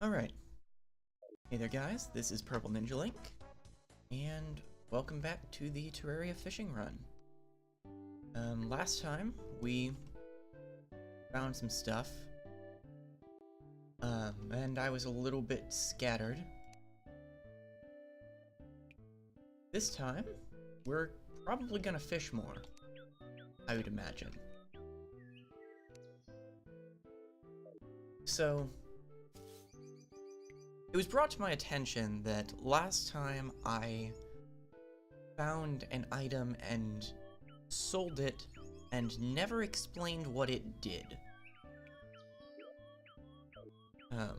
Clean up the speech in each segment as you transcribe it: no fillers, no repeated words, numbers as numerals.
Alright. Hey there guys, this is Purple Ninja Link, and welcome back to the Terraria fishing run. Last time we found some stuff, and I was a little bit scattered. This time, we're probably gonna fish more, I would imagine. So, it was brought to my attention that last time I found an item and sold it and never explained what it did. I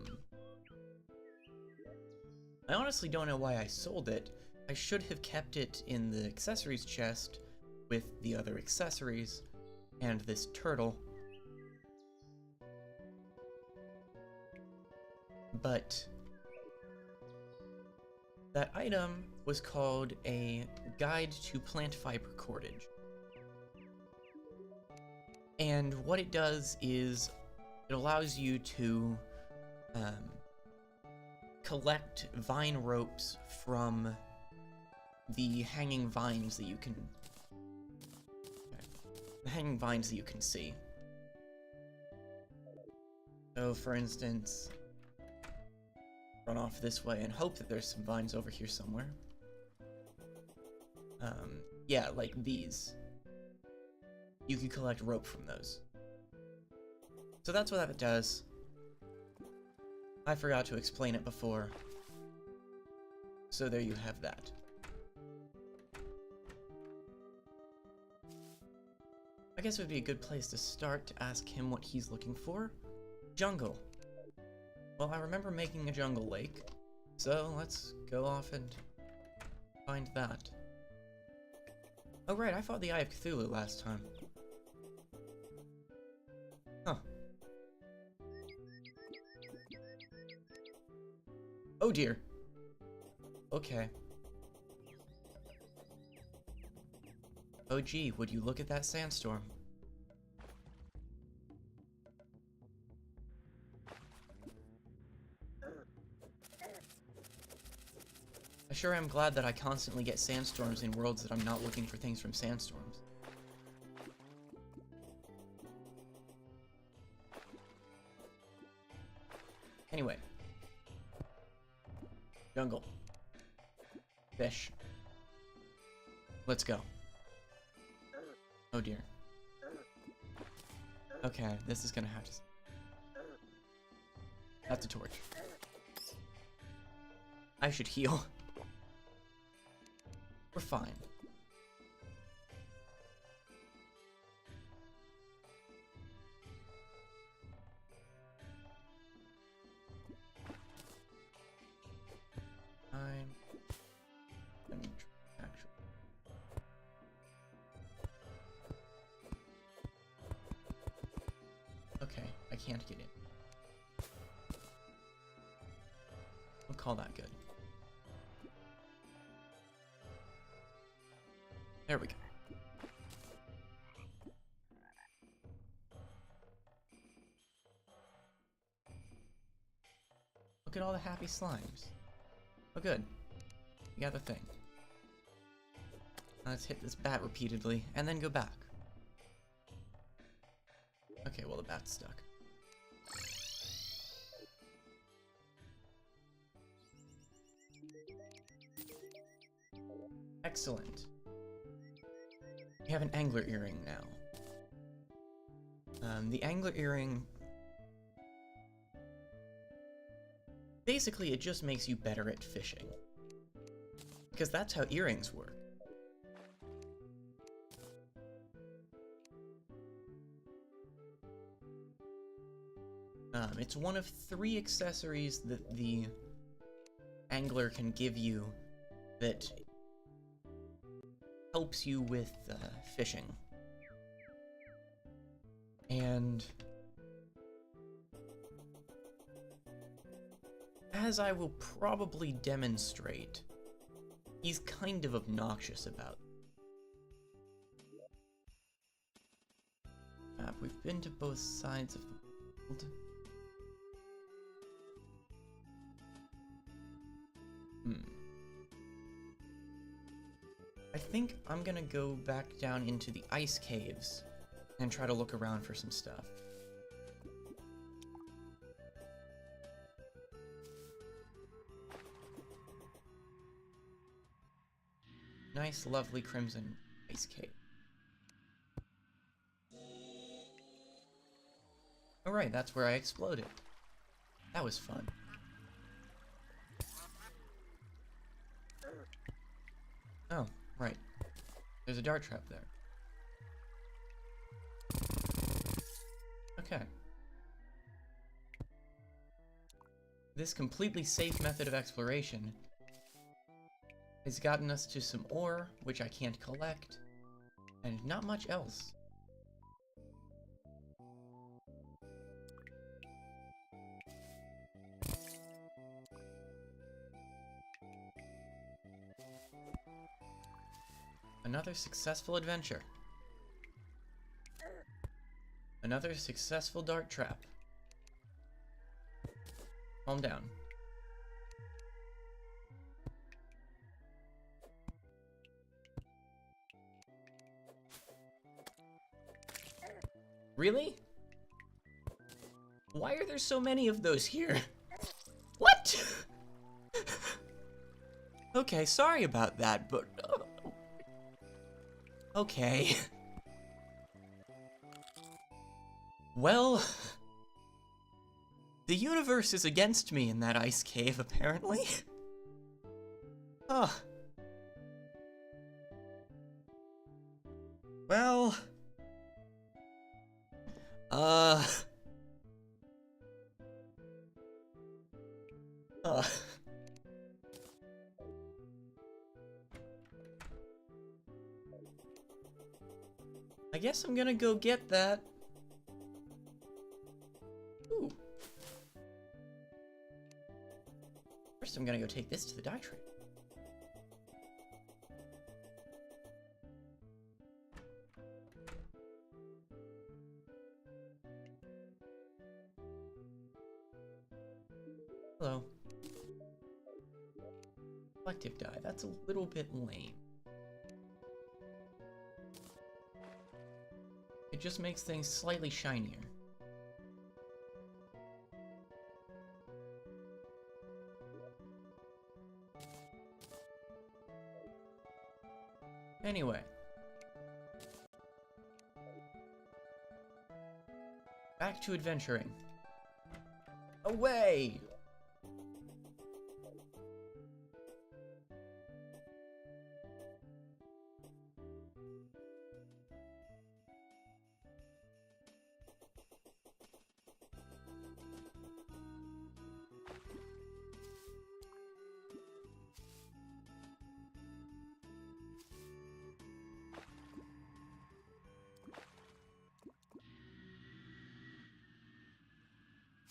honestly don't know why I sold it. I should have kept it in the accessories chest with the other accessories and this turtle. But that item was called a Guide to Plant Fiber Cordage. And what it does is it allows you to collect vine ropes from the hanging vines that you can see. So for instance, run off this way and hope that there's some vines over here somewhere. Yeah, like these. You can collect rope from those. So that's what that does. I forgot to explain it before. So there you have that. I guess it would be a good place to start to ask him what he's looking for. Jungle. Well, I remember making a jungle lake, so let's go off and find that. Oh right, I fought the Eye of Cthulhu last time. Huh. Oh dear. Okay. Oh gee, would you look at that sandstorm? I sure am glad that I constantly get sandstorms in worlds that I'm not looking for things from sandstorms. Anyway. Jungle. Fish. Let's go. Oh dear. Okay, this is gonna have to... That's a torch. I should heal. We're fine. Okay, I can't get in. I'll call that good. There we go. Look at all the happy slimes. Oh good. We got the thing. Let's hit this bat repeatedly, and then go back. Okay, well the bat's stuck. Excellent. We have an angler earring now. The angler earring... Basically, it just makes you better at fishing. Because that's how earrings work. It's one of 3 accessories that the angler can give you that helps you with fishing. And as I will probably demonstrate, he's kind of obnoxious about it. We've been to both sides of the world. I think I'm gonna go back down into the ice caves and try to look around for some stuff. Nice, lovely crimson ice cave. Alright, that's where I exploded. That was fun. Oh, right. There's a dart trap there. Okay. This completely safe method of exploration has gotten us to some ore, which I can't collect, and not much else. Another successful adventure. Another successful dart trap. Calm down. Really? Why are there so many of those here? What? Okay, sorry about that, but... okay. Well... the universe is against me in that ice cave, apparently. Huh. Well... I guess I'm gonna go get that. Ooh. First I'm gonna go take this to the dye trade. Hello. Reflective dye, that's a little bit lame. It just makes things slightly shinier. Anyway. Back to adventuring. Away!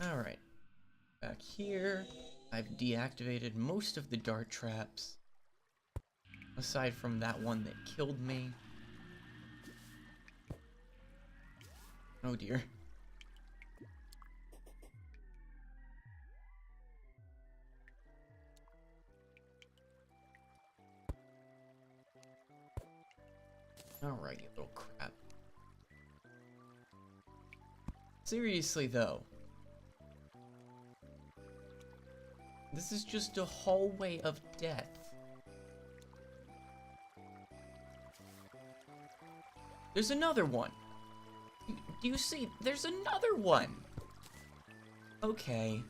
Alright, back here, I've deactivated most of the dart traps, aside from that one that killed me. Oh dear. Alright, you little crap. Seriously though. This is just a hallway of death. There's another one. Do you see? There's another one. Okay.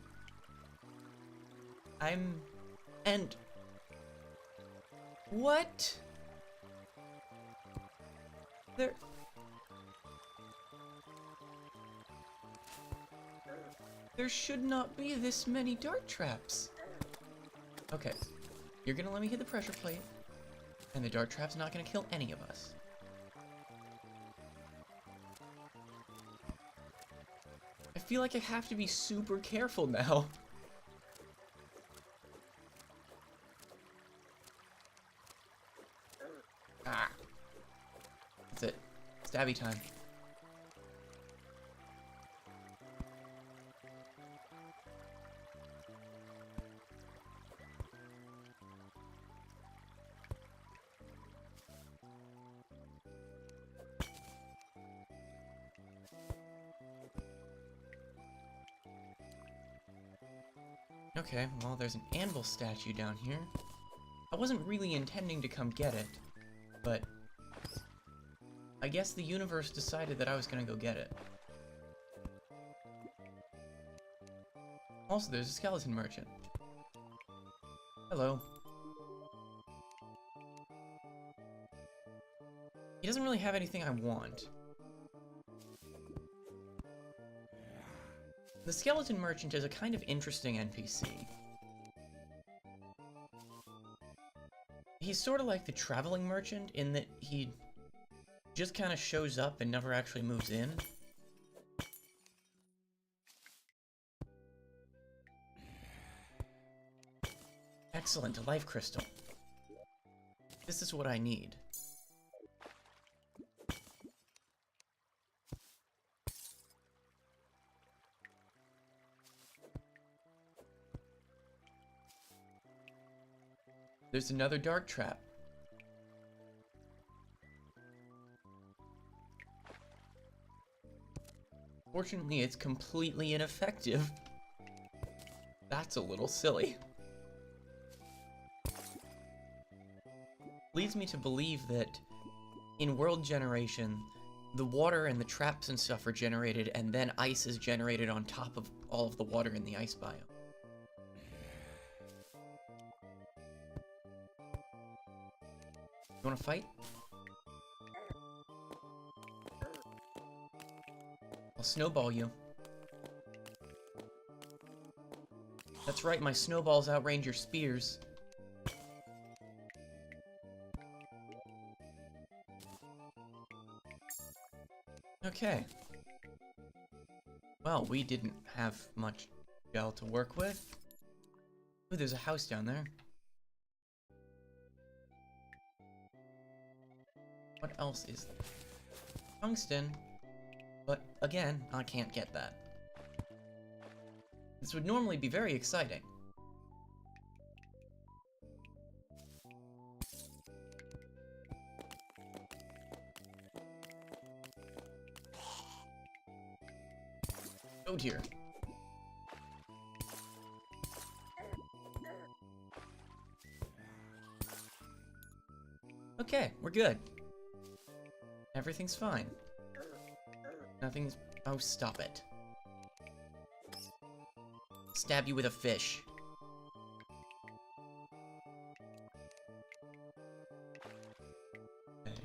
And... what? There should not be this many dart traps. Okay, you're gonna let me hit the pressure plate, and the dart trap's not gonna kill any of us. I feel like I have to be super careful now. Ah. That's it. Stabby time. Okay, well, there's an anvil statue down here. I wasn't really intending to come get it, but I guess the universe decided that I was gonna go get it. Also, there's a skeleton merchant. Hello. He doesn't really have anything I want. The skeleton merchant is a kind of interesting NPC. He's sort of like the traveling merchant in that he just kind of shows up and never actually moves in. Excellent, a life crystal. This is what I need. There's another dark trap. Fortunately, it's completely ineffective. That's a little silly. Leads me to believe that in world generation, the water and the traps and stuff are generated, and then ice is generated on top of all of the water in the ice biome. You wanna fight? I'll snowball you. That's right, my snowballs outrange your spears. Okay. Well, we didn't have much gel to work with. Ooh, there's a house down there. What else is there? Tungsten. But again, I can't get that. This would normally be very exciting. Oh dear. Okay, we're good. Everything's fine. Nothing's... Oh, stop it. Stab you with a fish. Okay.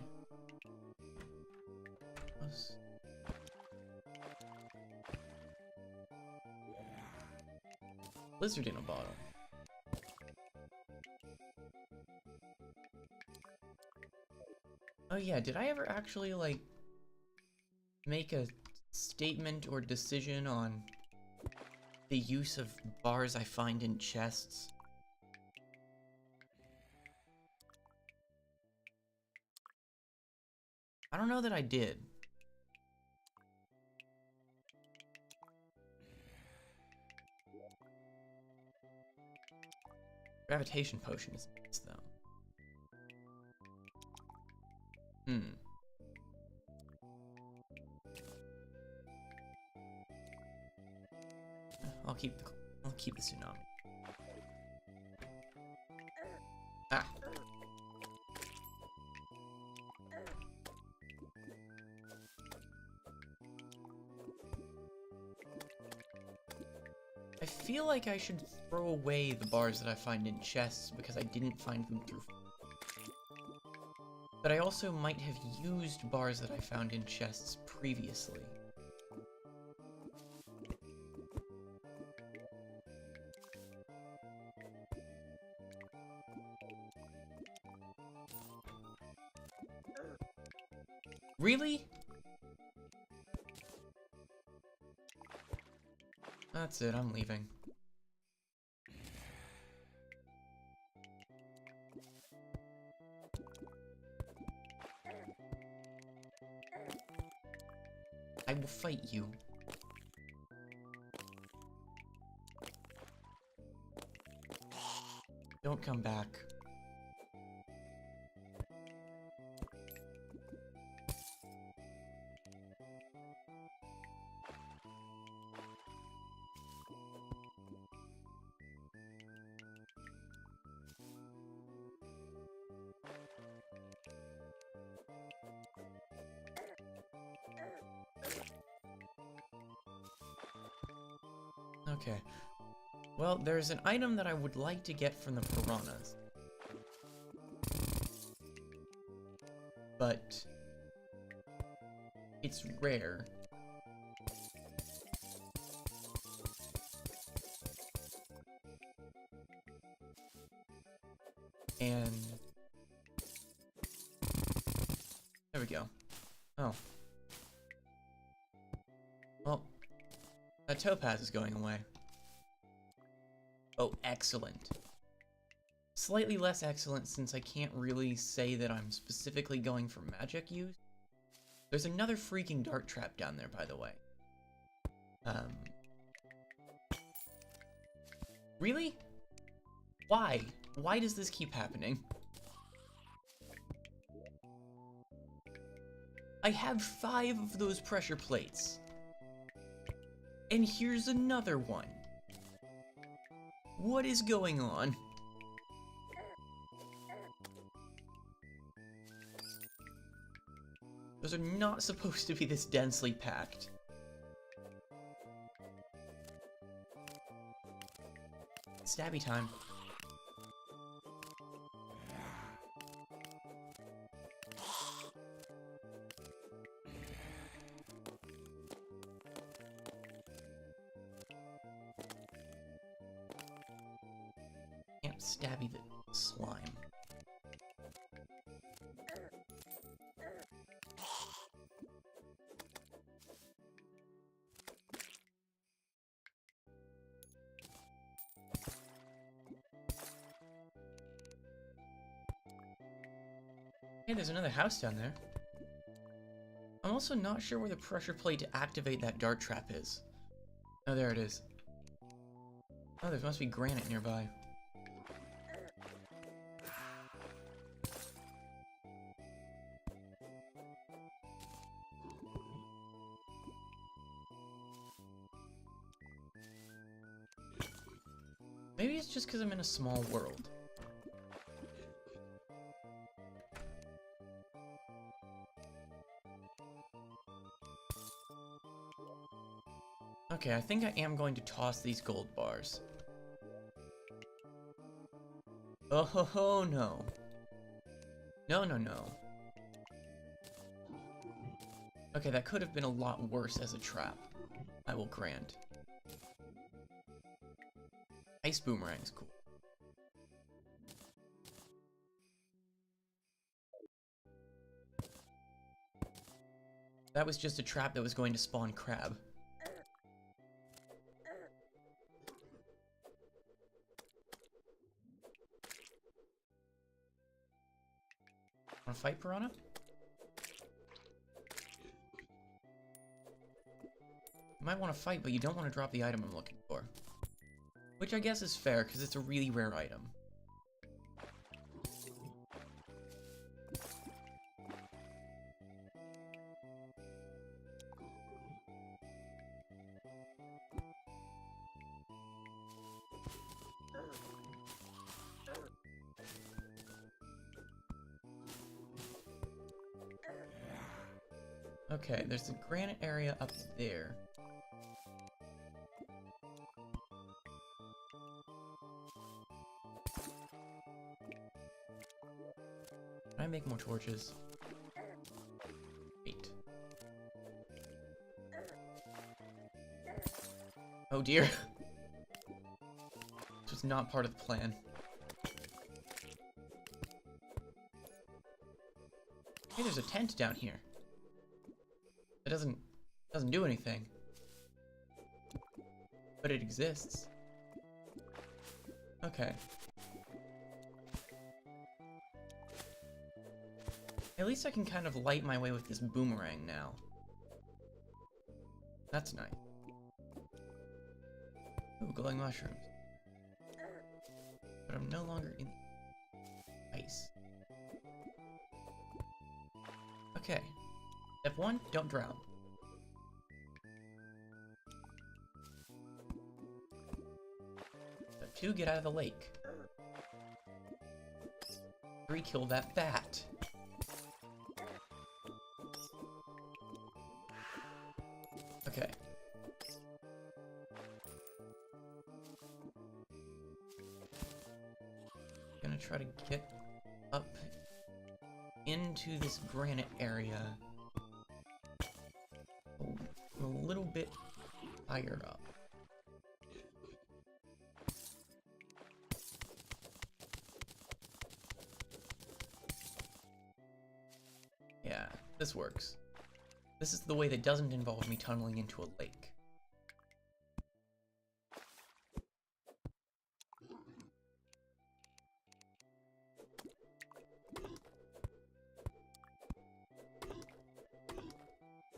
Lizard in a bottle. Oh yeah, did I ever actually, like, make a statement or decision on the use of bars I find in chests? I don't know that I did. Gravitation potion is nice, though. I'll keep the tsunami. Ah. I feel like I should throw away the bars that I find in chests because I didn't find them through. But I also might have used bars that I found in chests previously. Really? That's it, I'm leaving. I will fight you. Don't come back. Okay. Well, there's an item that I would like to get from the piranhas. But it's rare. And there we go. Oh. Well, that topaz is going away. Oh, excellent. Slightly less excellent since I can't really say that I'm specifically going for magic use. There's another freaking dart trap down there, by the way. Really? Why? Why does this keep happening? I have 5 of those pressure plates. And here's another one. What is going on? Those are not supposed to be this densely packed. Stabby time. Can't stabby the slime. Hey, there's another house down there. I'm also not sure where the pressure plate to activate that dart trap is. Oh, there it is. Oh, there must be granite nearby. Maybe it's just because I'm in a small world. Okay, I think I am going to toss these gold bars. Oh ho ho, no. No, no, no. Okay, that could have been a lot worse as a trap. I will grant. Ice boomerang's cool. That was just a trap that was going to spawn crab. Wanna fight, Piranha? You might want to fight, but you don't want to drop the item I'm looking for. Which I guess is fair, because it's a really rare item. Okay, there's the granite area up there. Can I make more torches? 8. Oh dear. This was not part of the plan. Hey, there's a tent down here. It doesn't do anything. But it exists. Okay. At least I can kind of light my way with this boomerang now. That's nice. Ooh, glowing mushrooms. But I'm no longer in ice. Okay. Step 1, don't drown. Step 2, get out of the lake. 3, kill that bat. Okay. gonna try to get up into this granite area a little bit higher up. Yeah, this works. This is the way that doesn't involve me tunneling into a lake.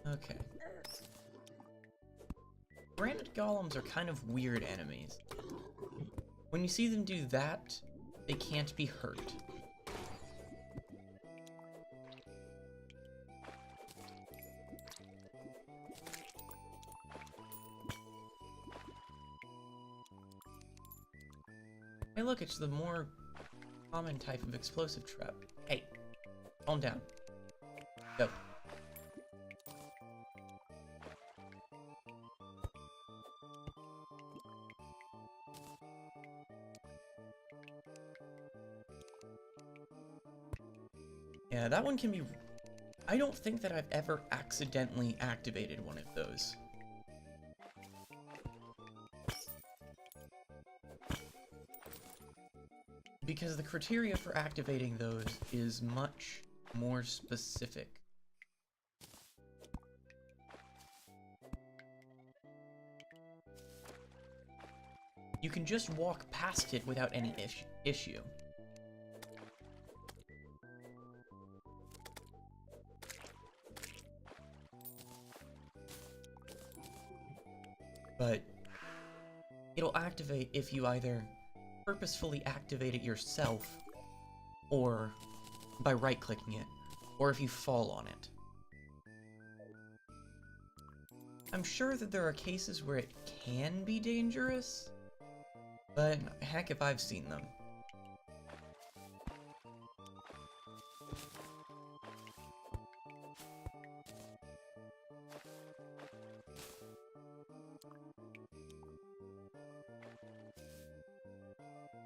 Okay. Granite golems are kind of weird enemies. When you see them do that, they can't be hurt. Hey look, it's the more common type of explosive trap. Hey, calm down. Go. Yeah, that one can be... I don't think that I've ever accidentally activated one of those. Because the criteria for activating those is much more specific. You can just walk past it without any issue. But it'll activate if you either purposefully activate it yourself, or by right-clicking it, or if you fall on it. I'm sure that there are cases where it can be dangerous, but heck if I've seen them.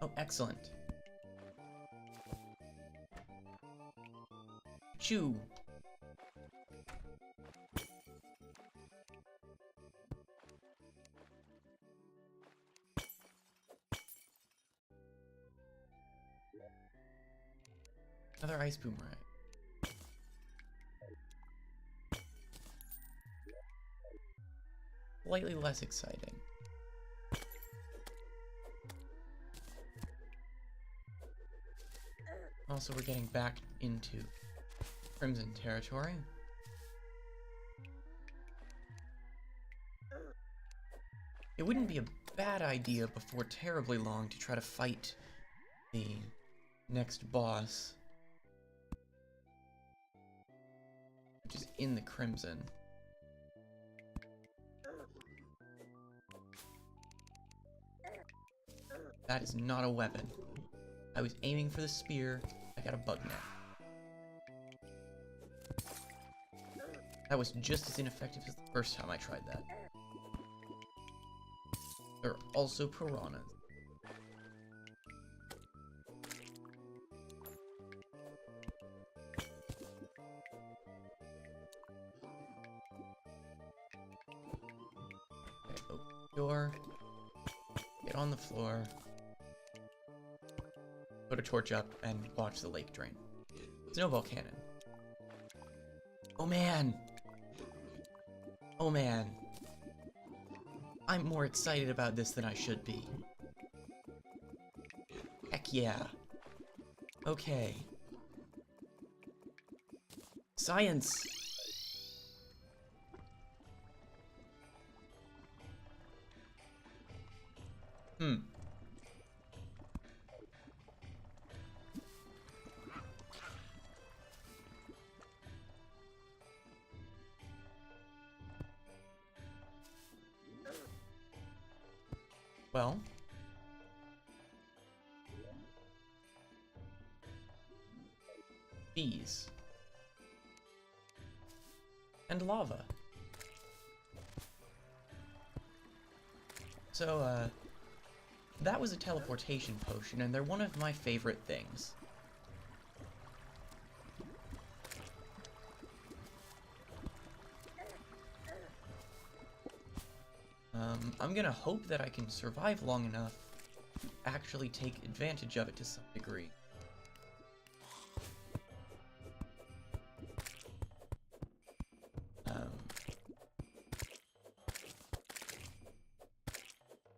Oh, excellent. Chew. Another ice boomerang. Slightly less exciting. Also, we're getting back into Crimson territory. It wouldn't be a bad idea before terribly long to try to fight the next boss, which is in the Crimson. That is not a weapon. I was aiming for the spear. I got a bug net. That was just as ineffective as the first time I tried that. There are also piranhas. Okay, open the door. Get on the floor. Put a torch up and watch the lake drain. Snowball cannon. Oh man! Oh man. I'm more excited about this than I should be. Heck yeah. Okay. Science! Well, bees and lava. So, that was a teleportation potion, and they're one of my favorite things. I'm gonna hope that I can survive long enough to actually take advantage of it to some degree.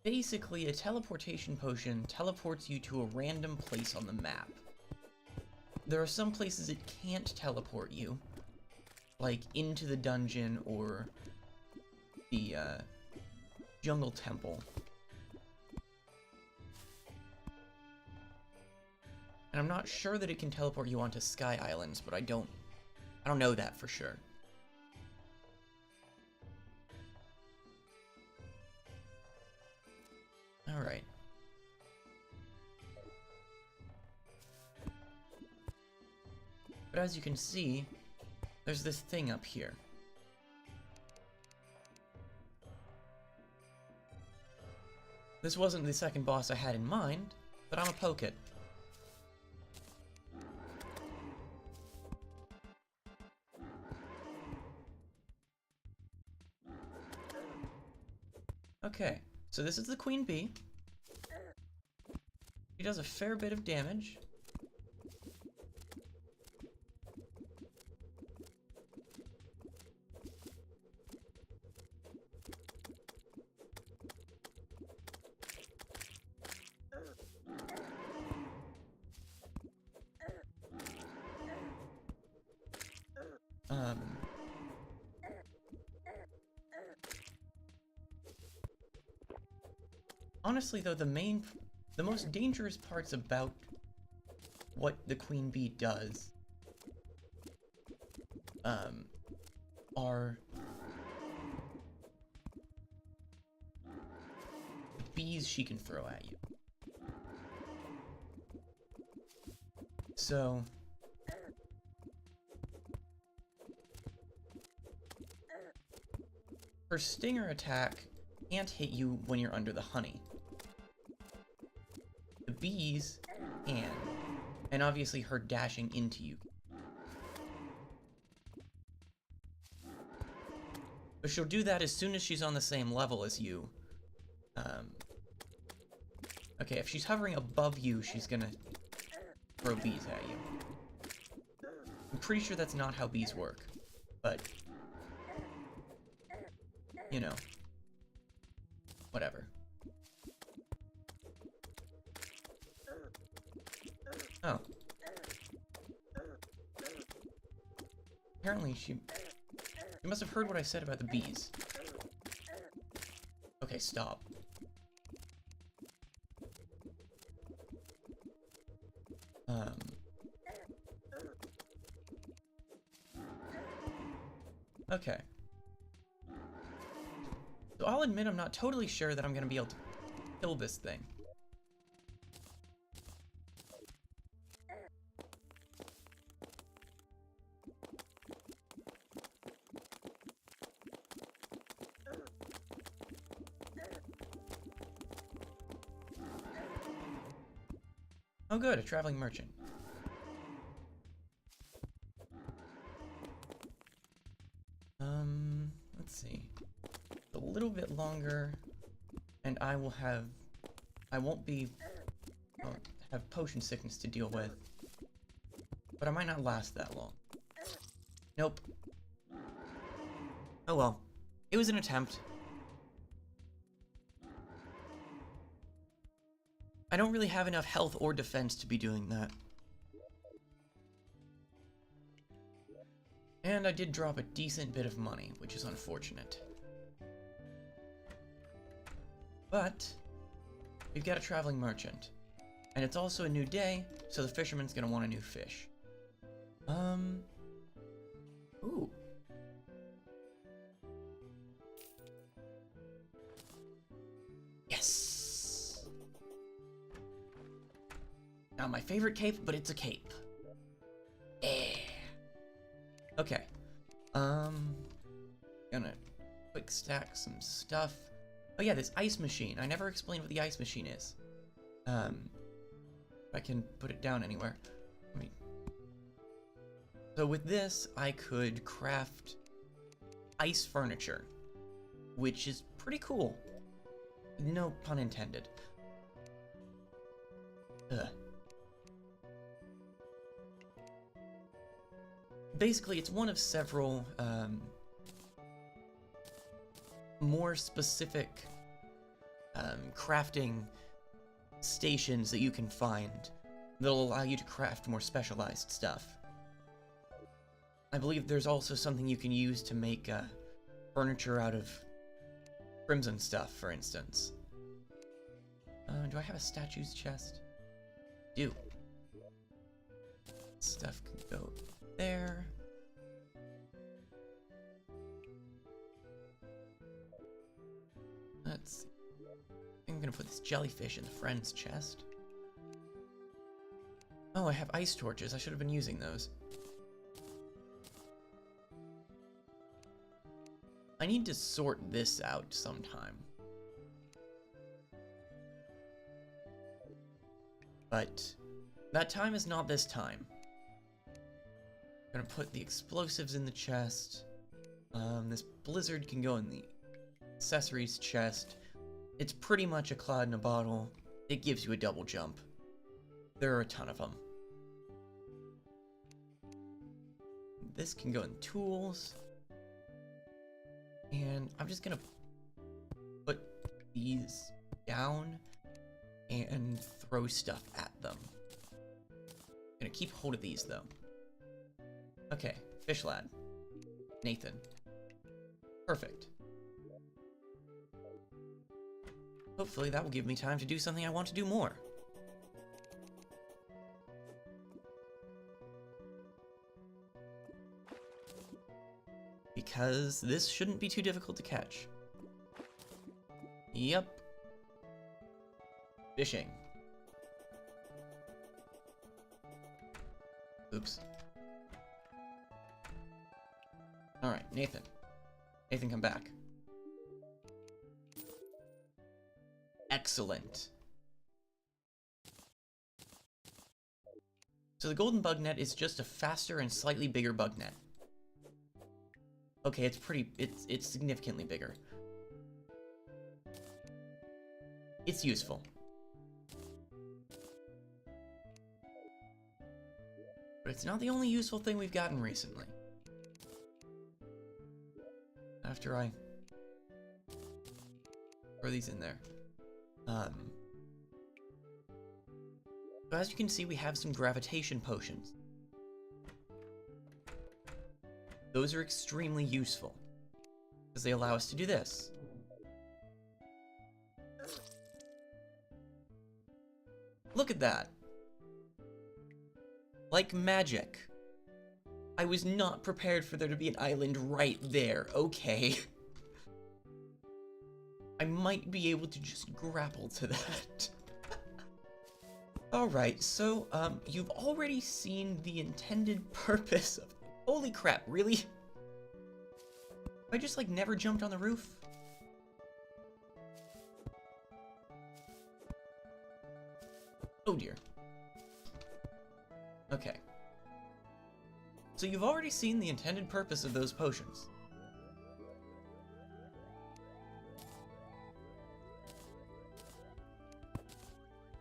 Basically, a teleportation potion teleports you to a random place on the map. There are some places it can't teleport you, like into the dungeon or the jungle temple. And I'm not sure that it can teleport you onto Sky Islands, but I don't know that for sure. Alright. But as you can see, there's this thing up here. This wasn't the second boss I had in mind, but I'm a poke it. Okay, so this is the Queen Bee. She does a fair bit of damage. Honestly, though, the most dangerous parts about what the Queen Bee does, are the bees she can throw at you. So, her stinger attack can't hit you when you're under the honey. The bees can, and obviously her dashing into you. But she'll do that as soon as she's on the same level as you. Okay, if she's hovering above you, she's gonna throw bees at you. I'm pretty sure that's not how bees work, but you know, whatever. Oh. Apparently she must have heard what I said about the bees. Okay, stop. Okay. So I'll admit I'm not totally sure that I'm gonna be able to kill this thing. Oh good, a traveling merchant. Let's see. A little bit longer, and I won't have potion sickness to deal with. But I might not last that long. Nope. Oh well. It was an attempt. I don't really have enough health or defense to be doing that. And I did drop a decent bit of money, which is unfortunate. But we've got a traveling merchant. And it's also a new day, so the fisherman's gonna want a new fish. Ooh. Yes! Not my favorite cape, but it's a cape. Eh. Okay. Gonna quick stack some stuff. Oh yeah, this ice machine. I never explained what the ice machine is. If I can put it down anywhere. So with this, I could craft ice furniture, which is pretty cool. No pun intended. Ugh. Basically, it's one of several more specific crafting stations that you can find that'll allow you to craft more specialized stuff. I believe there's also something you can use to make furniture out of crimson stuff, for instance. Do I have a statues chest? Do. Stuff can go there. Let's see. I'm gonna put this jellyfish in the friend's chest. Oh, I have ice torches. I should have been using those. I need to sort this out sometime. But that time is not this time. I'm gonna put the explosives in the chest. This blizzard can go in the accessories chest. It's pretty much a cloud in a bottle. It gives you a double jump. There are a ton of them. This can go in tools. And I'm just gonna put these down and throw stuff at them. Gonna keep hold of these though. Okay, fish lad. Nathan. Perfect. Hopefully that will give me time to do something I want to do more. Because this shouldn't be too difficult to catch. Yep. Fishing. Oops. Alright, Nathan. Nathan, come back. Excellent. So the golden bug net is just a faster and slightly bigger bug net. Okay, it's significantly bigger. It's useful. But it's not the only useful thing we've gotten recently. After I throw these in there. So as you can see, we have some gravitation potions. Those are extremely useful, because they allow us to do this. Look at that! Like magic. I was not prepared for there to be an island right there, okay? I might be able to just grapple to that. Alright, so, you've already seen the intended purpose of... Holy crap, really? I just, like, never jumped on the roof? Oh dear. Okay. So you've already seen the intended purpose of those potions.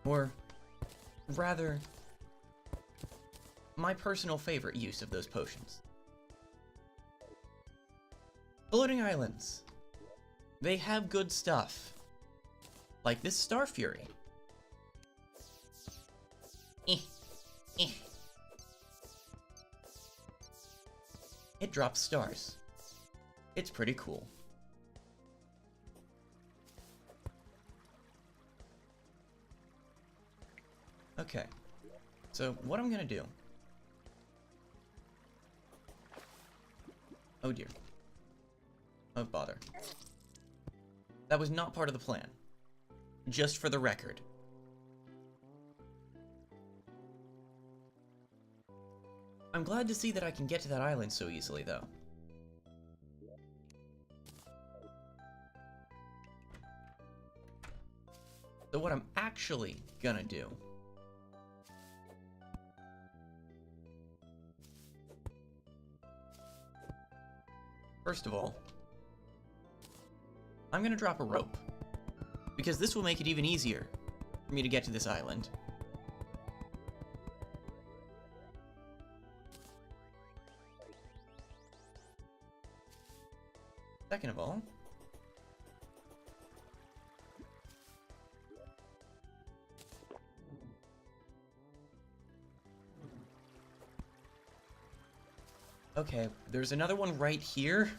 Or, rather, my personal favorite use of those potions. Floating islands. They have good stuff. Like this Star Fury. It drops stars. It's pretty cool. Okay, so what I'm gonna do... Oh dear. Oh bother. That was not part of the plan. Just for the record. I'm glad to see that I can get to that island so easily, though. So what I'm actually gonna do first of all, I'm gonna drop a rope, because this will make it even easier for me to get to this island. Second of all, okay, there's another one right here.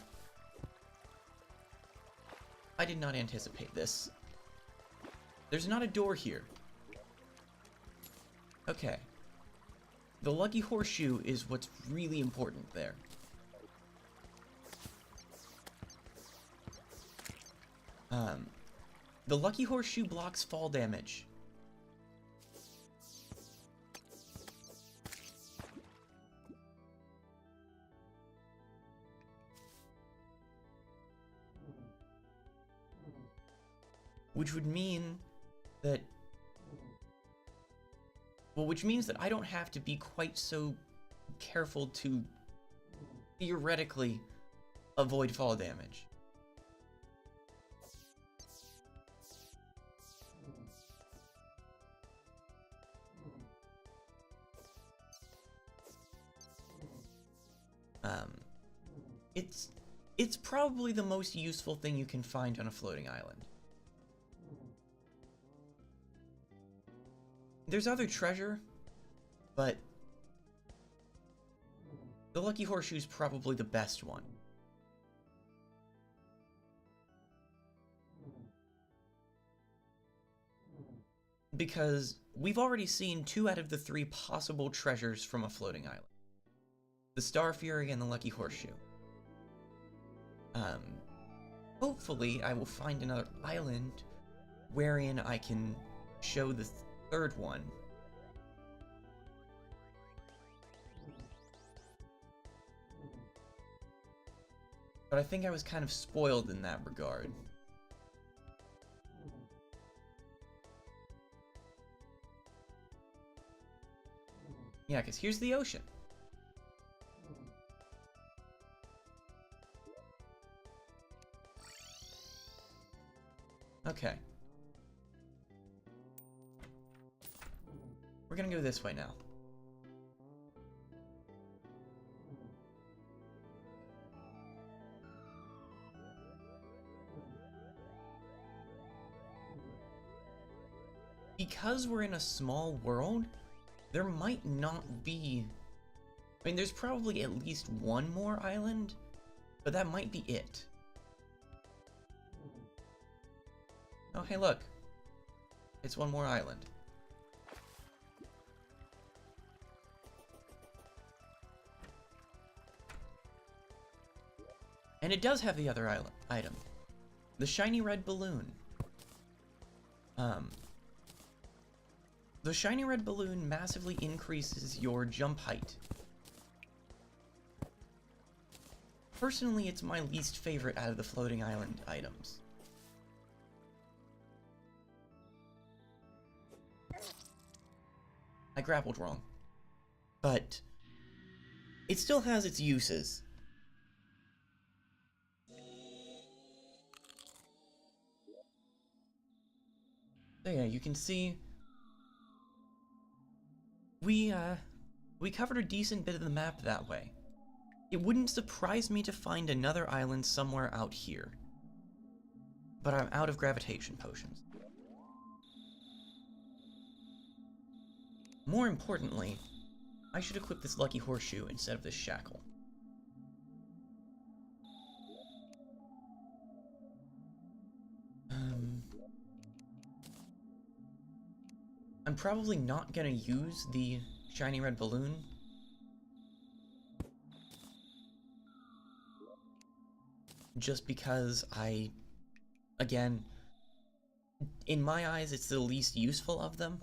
I did not anticipate this. There's not a door here. Okay. The lucky horseshoe is what's really important there. The lucky horseshoe blocks fall damage. Which would mean that... Well, which means that I don't have to be quite so careful to theoretically avoid fall damage. It's probably the most useful thing you can find on a floating island. There's other treasure, but the lucky horseshoe is probably the best one. Because we've already seen 2 out of the 3 possible treasures from a floating island. The Star Fury and the Lucky Horseshoe. Hopefully I will find another island wherein I can show the 3rd one. But I think I was kind of spoiled in that regard. Yeah, because here's the ocean. Okay. We're gonna go this way now. Because we're in a small world, there might not be... I mean, there's probably at least one more island, but that might be it. Oh, hey, look. It's one more island. And it does have the other item. The shiny red balloon. The shiny red balloon massively increases your jump height. Personally, it's my least favorite out of the floating island items. I grappled wrong. But it still has its uses. So yeah, you can see we covered a decent bit of the map that way. It wouldn't surprise me to find another island somewhere out here. But I'm out of gravitation potions. More importantly, I should equip this lucky horseshoe instead of this shackle. I'm probably not gonna use the shiny red balloon. Just because again, in my eyes, it's the least useful of them.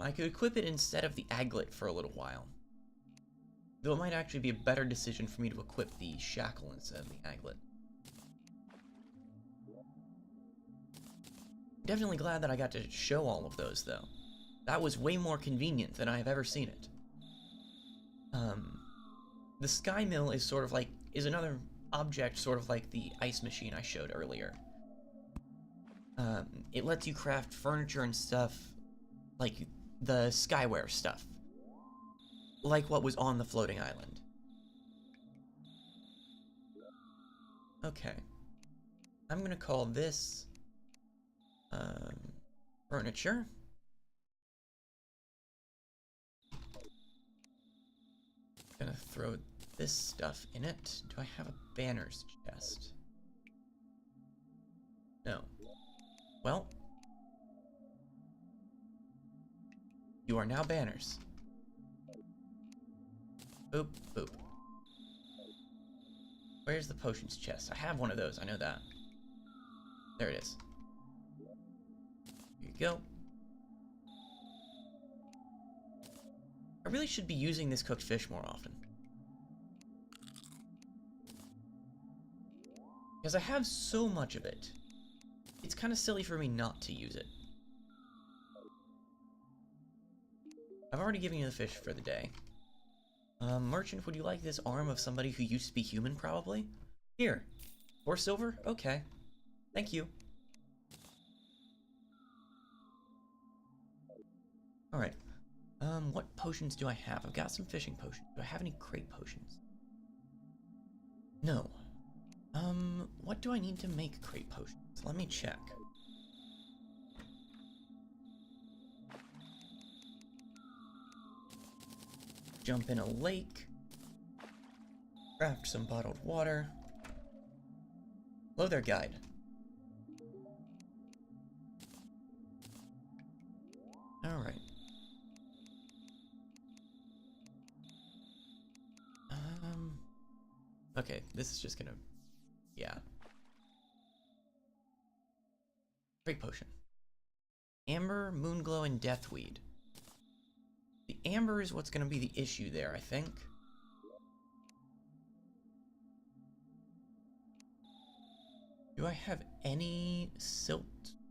I could equip it instead of the aglet for a little while. Though it might actually be a better decision for me to equip the shackle instead of the aglet. Definitely glad that I got to show all of those, though. That was way more convenient than I have ever seen it. The Sky Mill is sort of like, is another object sort of like the ice machine I showed earlier. It lets you craft furniture and stuff, like the Skyware stuff. Like what was on the floating island. Okay. I'm gonna call this, furniture. Gonna throw this stuff in it. Do I have a banners chest? No. Well. You are now banners. Boop, boop. Where's the potions chest? I have one of those, I know that. There it is. Here you go. I really should be using this cooked fish more often. Because I have so much of it. It's kind of silly for me not to use it. I've already given you the fish for the day. Merchant, would you like this arm of somebody who used to be human, probably? Here. 4 silver? Okay. Thank you. Alright. What potions do I have? I've got some fishing potions. Do I have any crate potions? No. What do I need to make crate potions? Let me check. Jump in a lake. Craft some bottled water. Hello there, guide. Alright. Okay, this is just gonna... yeah. Crate potion. Amber, Moonglow, and Deathweed. The amber is what's gonna be the issue there, I think. Do I have any silt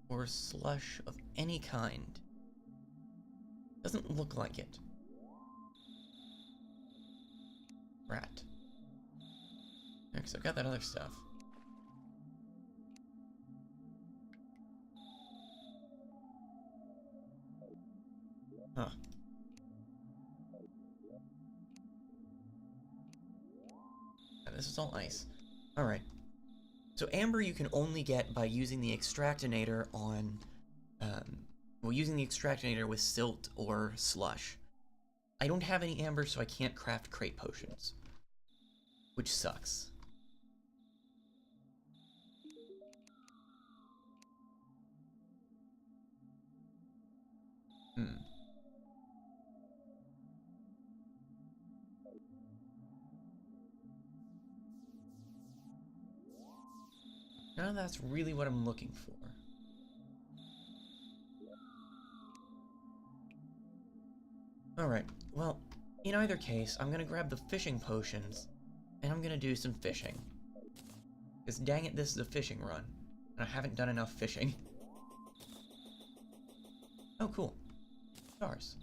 or slush of any kind? Doesn't look like it. Rat. Because I've got that other stuff. Huh. And this is all ice. Alright. So amber you can only get by using the extractinator on, well, using the extractinator with silt or slush. I don't have any amber, so I can't craft crate potions. Which sucks. None of that's really what I'm looking for. Alright, well, in either case, I'm gonna grab the fishing potions, and I'm gonna do some fishing. Because dang it, this is a fishing run, and I haven't done enough fishing. Oh, cool. Stars.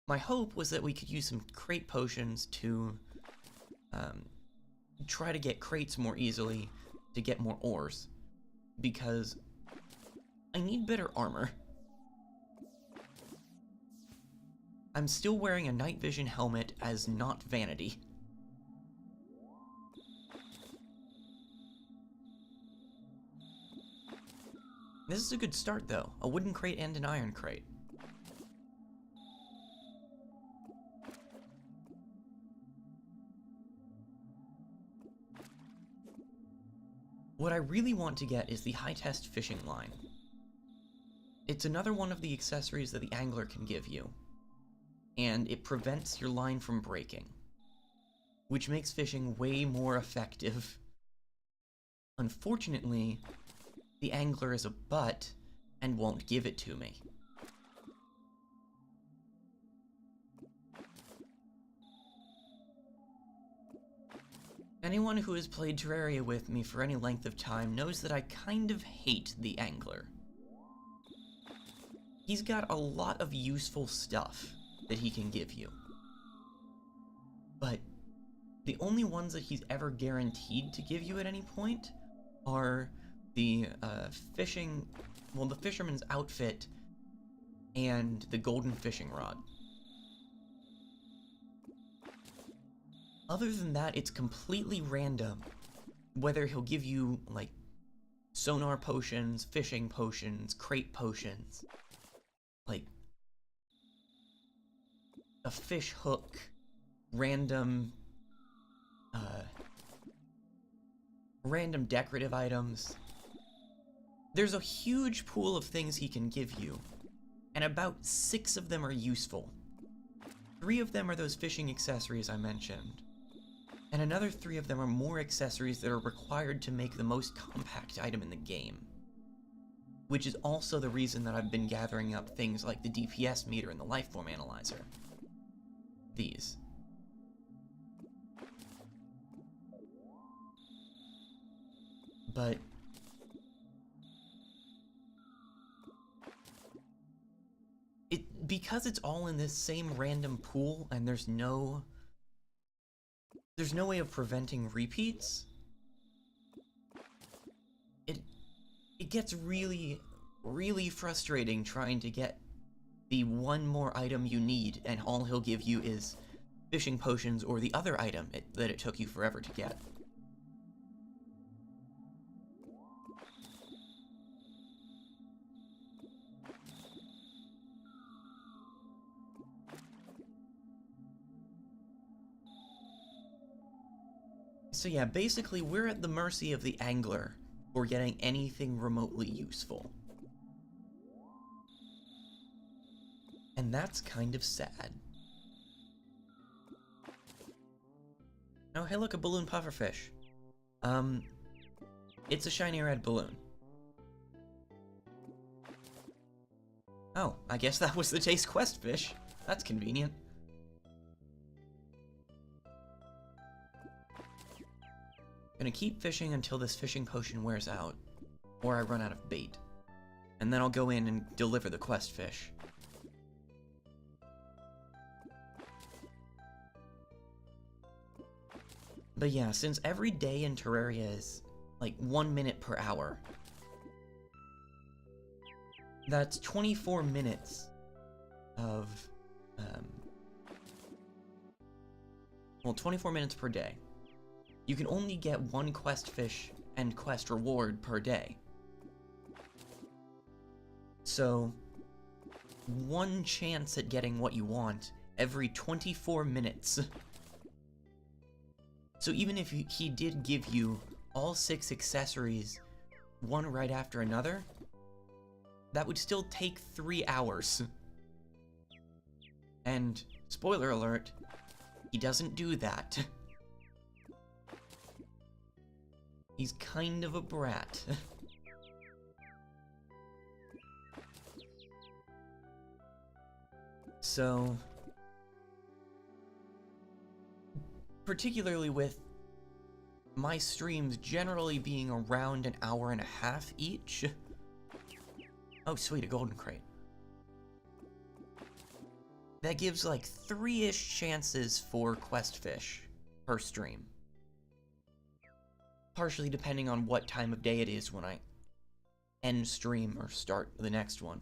My hope was that we could use some crate potions to try to get crates more easily to get more ores, because I need better armor. I'm still wearing a night vision helmet as not vanity. This is a good start though, a wooden crate and an iron crate. What I really want to get is the high-test fishing line. It's another one of the accessories that the angler can give you, and it prevents your line from breaking, which makes fishing way more effective. Unfortunately, the angler is a butt and won't give it to me. Anyone who has played Terraria with me for any length of time knows that I kind of hate the angler. He's got a lot of useful stuff that he can give you. But the only ones that he's ever guaranteed to give you at any point are the the fisherman's outfit and the golden fishing rod. Other than that, it's completely random whether he'll give you, like, sonar potions, fishing potions, crate potions, like, a fish hook, random decorative items. There's a huge pool of things he can give you, and about 6 of them are useful. 3 of them are those fishing accessories I mentioned, and another 3 of them are more accessories that are required to make the most compact item in the game. Which is also the reason that I've been gathering up things like the DPS meter and the lifeform analyzer. These. But because it's all in this same random pool and there's no way of preventing repeats, it gets really, really frustrating trying to get the one more item you need, and all he'll give you is fishing potions or the other item that it took you forever to get. So yeah, basically we're at the mercy of the angler for getting anything remotely useful. And that's kind of sad. Oh, hey look, a balloon pufferfish. It's a shiny red balloon. Oh, I guess that was the Taste Quest fish. That's convenient. Gonna keep fishing until this fishing potion wears out, or I run out of bait. And then I'll go in and deliver the quest fish. But yeah, since every day in Terraria is like 1 minute per hour, that's 24 minutes of, 24 minutes per day. You can only get 1 quest fish and quest reward per day. So, 1 chance at getting what you want every 24 minutes. So even if he did give you all 6 accessories, one right after another, that would still take 3 hours. And, spoiler alert, he doesn't do that. He's kind of a brat. So, particularly with my streams generally being around an hour and a half each. Oh sweet, a golden crate. That gives like 3-ish chances for quest fish per stream. Partially depending on what time of day it is when I end stream or start the next one.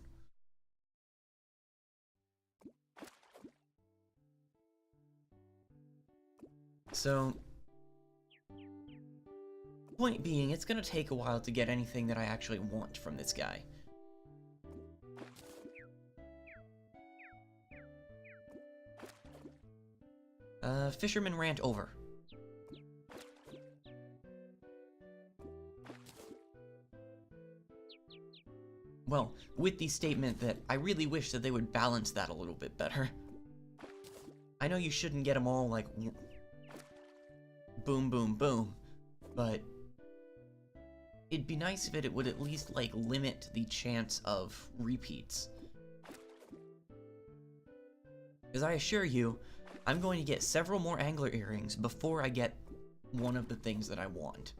So, point being, it's gonna take a while to get anything that I actually want from this guy. Fisherman rant over. Well, with the statement that I really wish that they would balance that a little bit better. I know you shouldn't get them all, like, boom, boom, boom, but it'd be nice if it would at least, like, limit the chance of repeats. Because I assure you, I'm going to get several more angler earrings before I get one of the things that I want.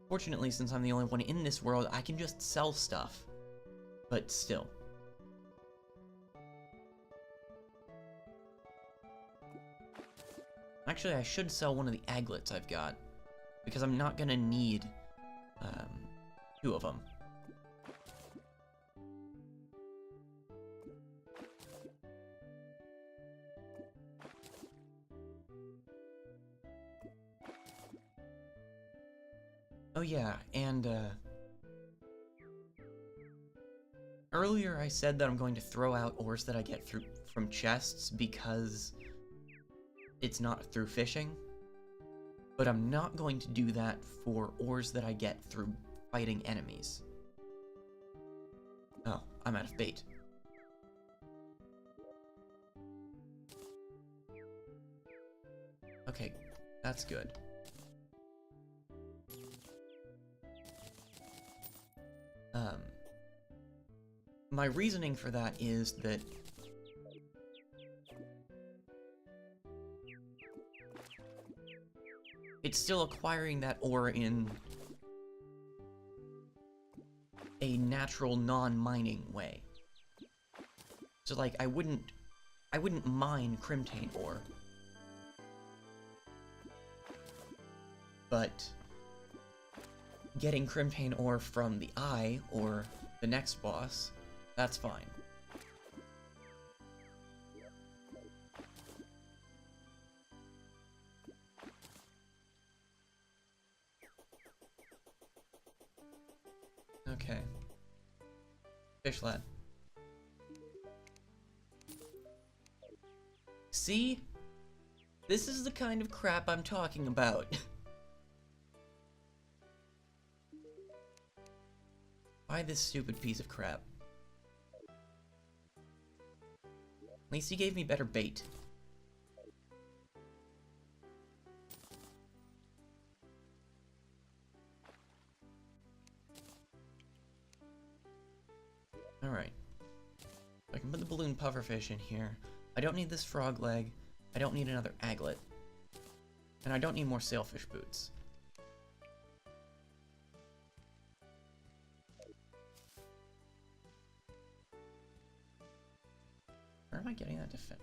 Fortunately, since I'm the only one in this world, I can just sell stuff. But still. Actually, I should sell one of the aglets I've got, because I'm not gonna need, 2 of them. Oh yeah, and, earlier I said that I'm going to throw out ores that I get from chests because it's not through fishing, but I'm not going to do that for ores that I get through fighting enemies. Oh, I'm out of bait. Okay, that's good. My reasoning for that is that it's still acquiring that ore in a natural, non-mining way. So, like, I wouldn't mine Crimtane ore. But getting Crimtane ore from the Eye, or the next boss, that's fine. Okay. Fish lad. See? This is the kind of crap I'm talking about. Why this stupid piece of crap? At least he gave me better bait. Alright. I can put the balloon pufferfish in here. I don't need this frog leg. I don't need another aglet. And I don't need more sailfish boots. Where am I getting that to fit?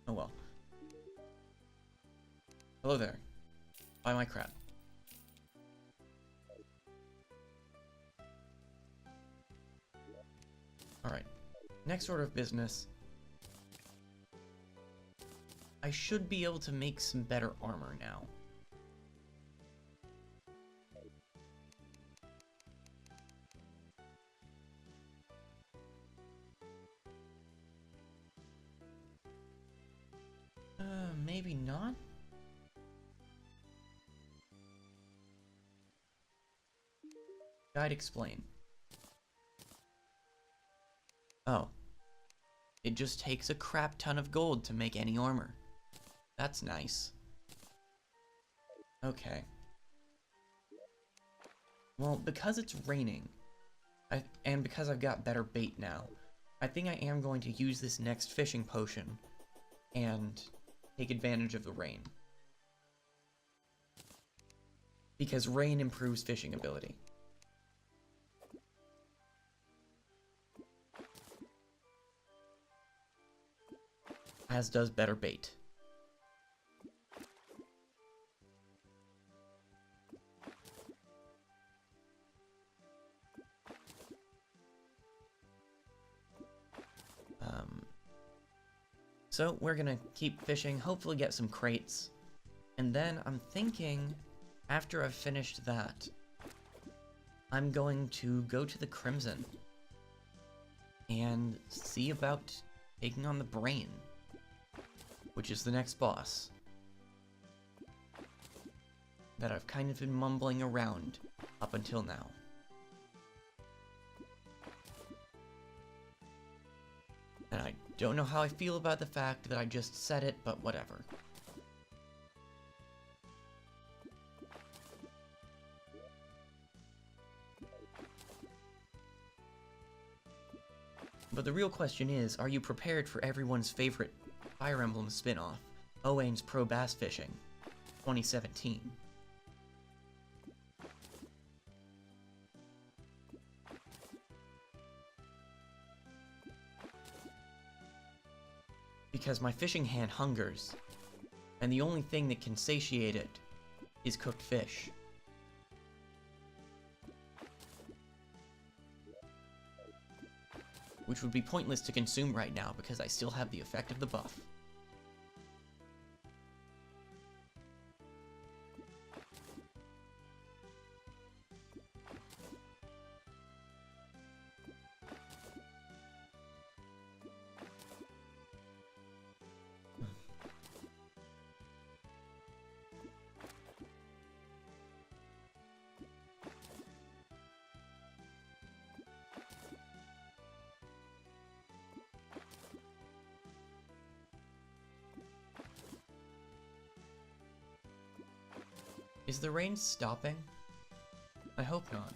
Oh well. Hello there. Buy my crap. Alright. Next order of business. I should be able to make some better armor now. Maybe not? Guide explain. Oh. It just takes a crap ton of gold to make any armor. That's nice. Okay. Well, because it's raining, and because I've got better bait now, I think I am going to use this next fishing potion and take advantage of the rain. Because rain improves fishing ability. As does better bait. So we're gonna keep fishing, hopefully get some crates. And then I'm thinking, after I've finished that, I'm going to go to the Crimson and see about taking on the Brain, which is the next boss that I've kind of been mumbling around up until now. And I don't know how I feel about the fact that I just said it, but whatever. But the real question is, are you prepared for everyone's favorite Fire Emblem spin-off, Owain's Pro Bass Fishing, 2017? Because my fishing hand hungers, and the only thing that can satiate it is cooked fish. Which would be pointless to consume right now because I still have the effect of the buff. Is the rain stopping? I hope not.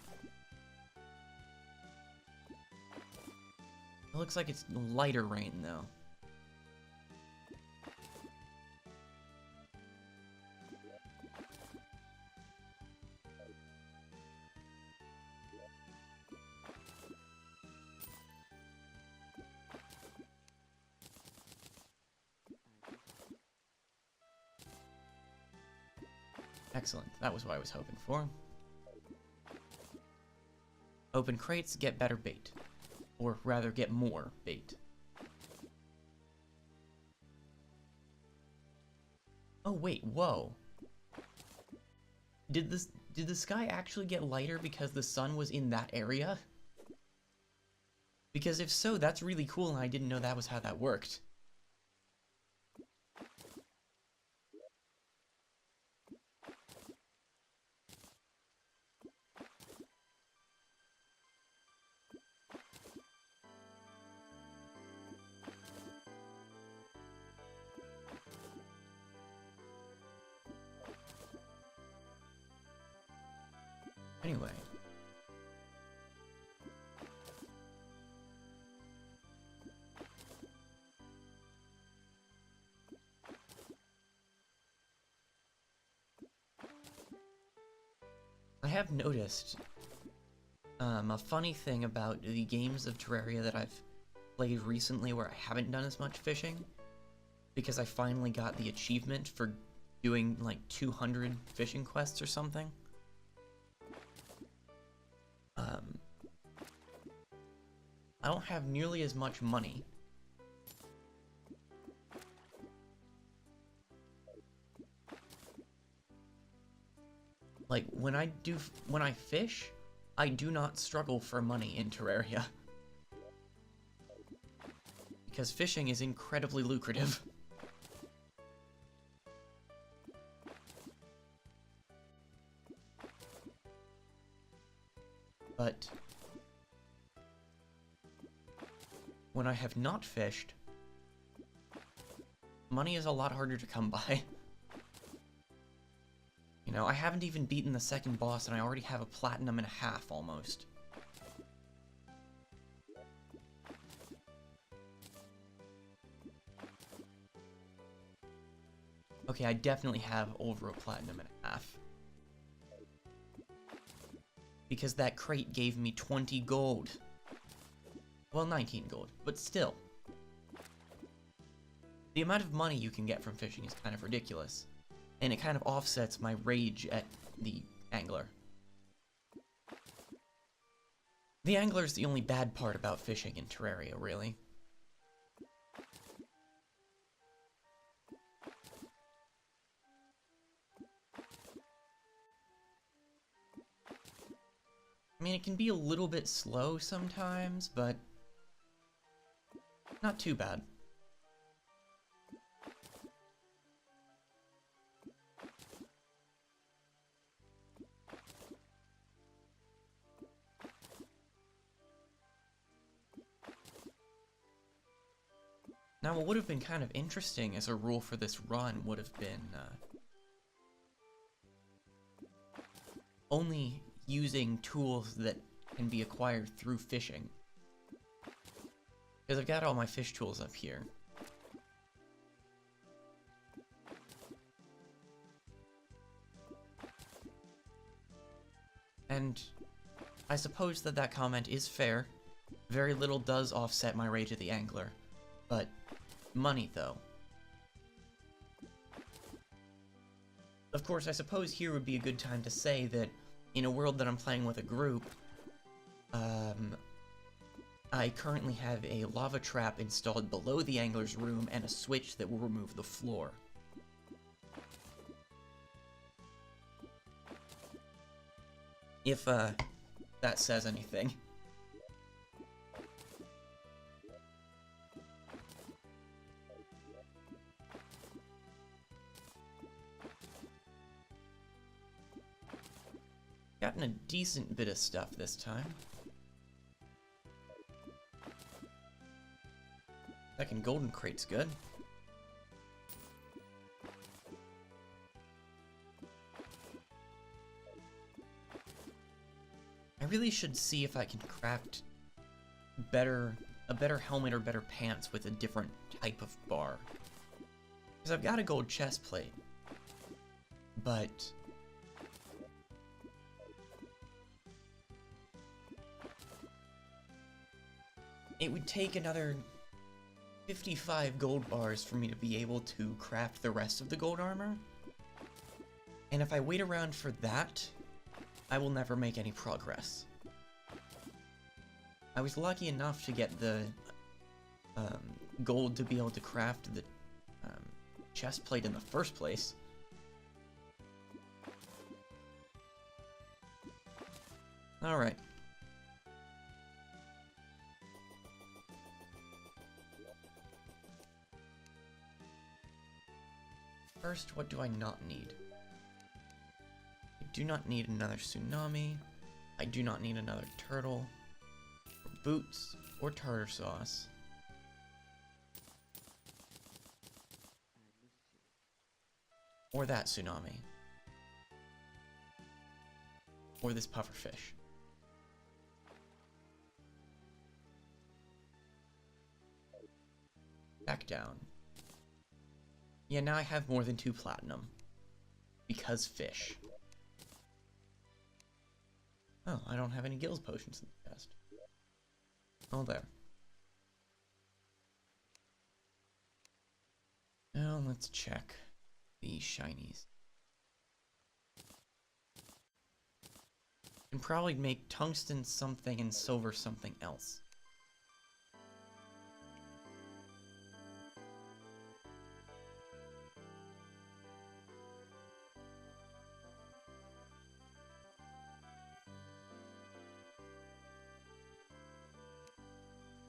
It looks like it's lighter rain, though. Excellent. That was what I was hoping for. Open crates, get better bait. Or rather, get more bait. Oh wait, whoa. Did the sky actually get lighter because the sun was in that area? Because if so, that's really cool and I didn't know that was how that worked. Anyway. I have noticed a funny thing about the games of Terraria that I've played recently where I haven't done as much fishing, because I finally got the achievement for doing like 200 fishing quests or something. I don't have nearly as much money. Like, when I fish, I do not struggle for money in Terraria. Because fishing is incredibly lucrative. But when I have not fished, money is a lot harder to come by. You know, I haven't even beaten the second boss and I already have a platinum and a half almost. Okay, I definitely have over a platinum and a half. Because that crate gave me 20 gold. Well, 19 gold, but still. The amount of money you can get from fishing is kind of ridiculous. And it kind of offsets my rage at the angler. The angler's the only bad part about fishing in Terraria, really. I mean, it can be a little bit slow sometimes, but not too bad. Now, what would have been kind of interesting as a rule for this run would have been only using tools that can be acquired through fishing. Because I've got all my fish tools up here. And I suppose that that comment is fair. Very little does offset my rage at the angler. But money, though. Of course, I suppose here would be a good time to say that in a world that I'm playing with a group, I currently have a lava trap installed below the angler's room and a switch that will remove the floor. If, that says anything. Gotten a decent bit of stuff this time. Second golden crate's good. I really should see if I can craft a better helmet or better pants with a different type of bar. Because I've got a gold chest plate, but it would take another 55 gold bars for me to be able to craft the rest of the gold armor. And if I wait around for that, I will never make any progress. I was lucky enough to get the gold to be able to craft the chest plate in the first place. Alright. First, what do I not need? I do not need another tsunami. I do not need another turtle, or boots, or tartar sauce. Or that tsunami. Or this pufferfish. Back down. Yeah, now I have more than 2 platinum. Because fish. Oh, I don't have any gills potions in the chest. Oh, there. Now let's check the shinies. Can probably make tungsten something and silver something else.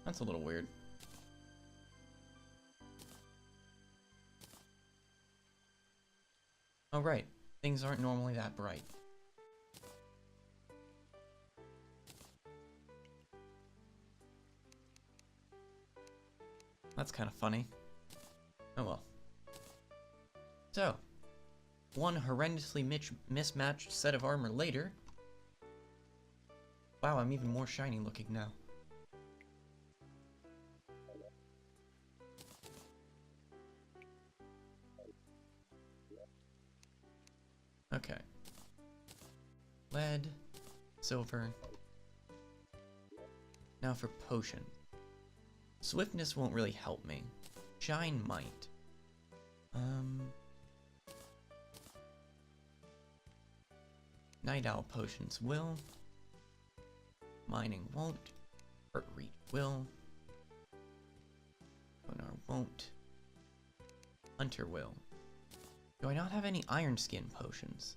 That's a little weird. Oh right, things aren't normally that bright. That's kind of funny. Oh well. So, one horrendously mismatched set of armor later. Wow, I'm even more shiny looking now. Okay. Lead, silver. Now for potion. Swiftness won't really help me. Shine might. Night Owl potions will. Mining won't. Heart reach will. Bonar won't. Hunter will. Do I not have any iron skin potions?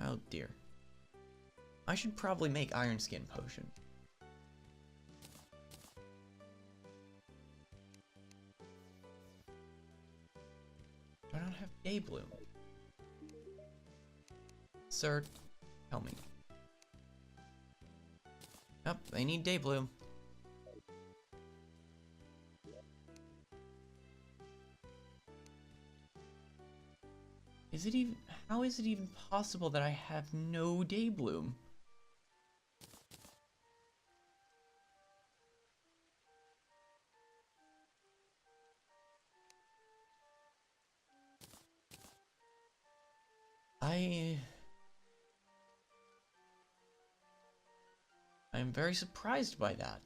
Oh dear. I should probably make iron skin potion. I don't have day bloom. Sir, tell me. Oh, I need day bloom. Is it even, how is it even possible that I have no day bloom? I'm very surprised by that.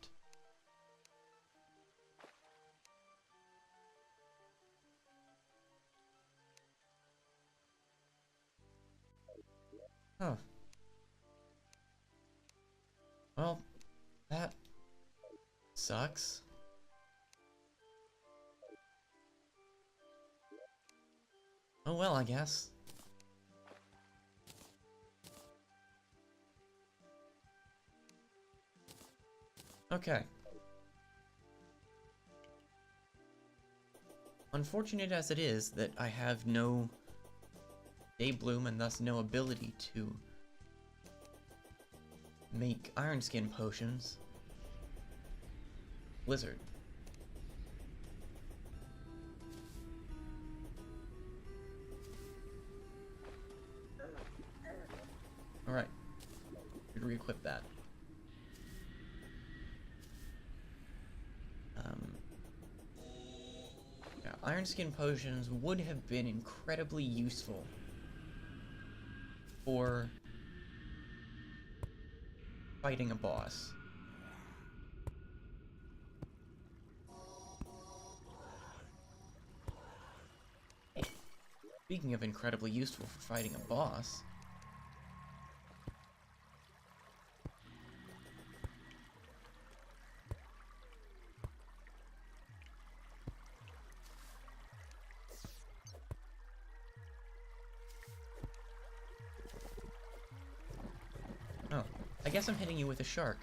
Huh. Well, that sucks. Oh well, I guess. Okay. Unfortunate as it is that I have no Day Bloom and thus no ability to make Iron Skin potions. Blizzard. Alright. Should re-equip that. Yeah, Iron Skin potions would have been incredibly useful for fighting a boss. Speaking of incredibly useful for fighting a boss... Oh, I guess I'm hitting you with a shark.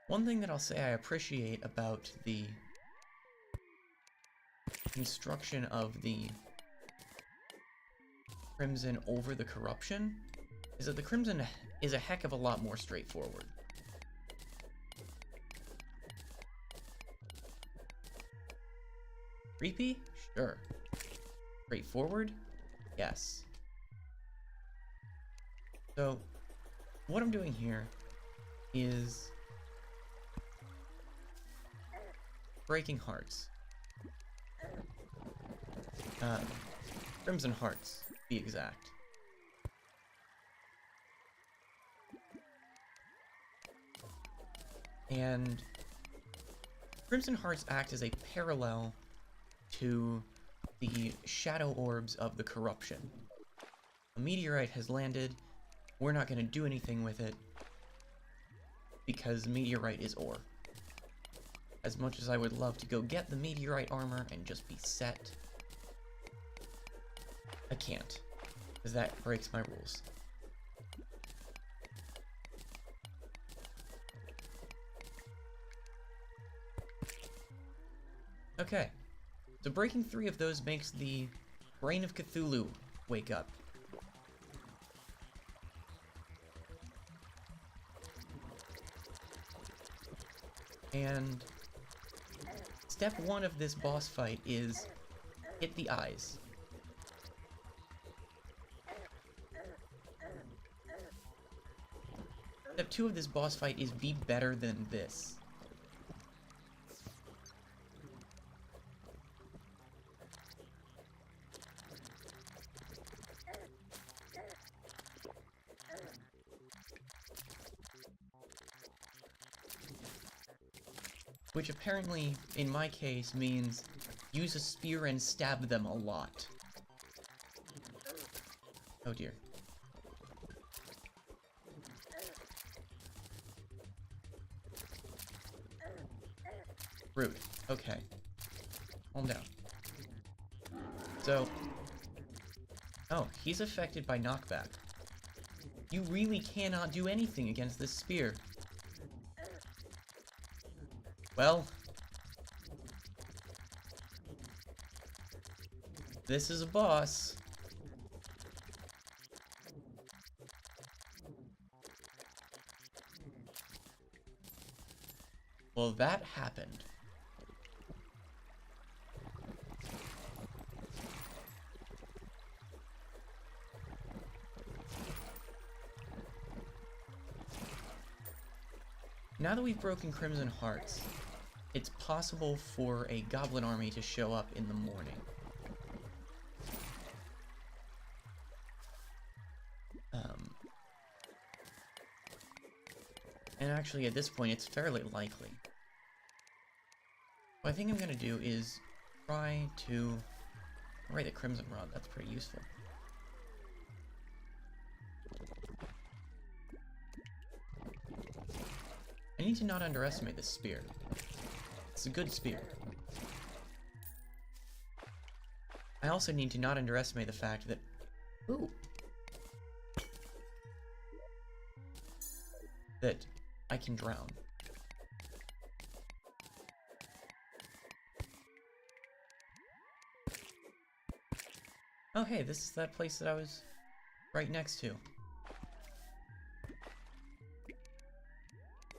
One thing that I'll say I appreciate about the construction of the Crimson over the Corruption is that the Crimson is a heck of a lot more straightforward. Creepy? Sure. Straightforward? Yes. So, what I'm doing here is breaking hearts. Crimson hearts, to be exact. And Crimson hearts act as a parallel to the shadow orbs of the corruption. A meteorite has landed. We're not going to do anything with it because meteorite is ore. As much as I would love to go get the meteorite armor and just be set, I can't, because that breaks my rules. Okay, so breaking 3 of those makes the Brain of Cthulhu wake up. And step 1 of this boss fight is hit the eyes. Step 2 of this boss fight is be better than this. Which apparently, in my case, means use a spear and stab them a lot. Oh dear. Rude. Okay. Calm down. So... Oh, he's affected by knockback. You really cannot do anything against this spear. Well... This is a boss. Well, that happened. Now that we've broken Crimson Hearts, it's possible for a goblin army to show up in the morning. And actually, at this point, it's fairly likely. What I think I'm gonna do is try to... Right, the Crimson Rod, that's pretty useful. I need to not underestimate this spear. It's a good spear. I also need to not underestimate the fact that... Ooh! That I can drown. Oh hey, this is that place that I was right next to.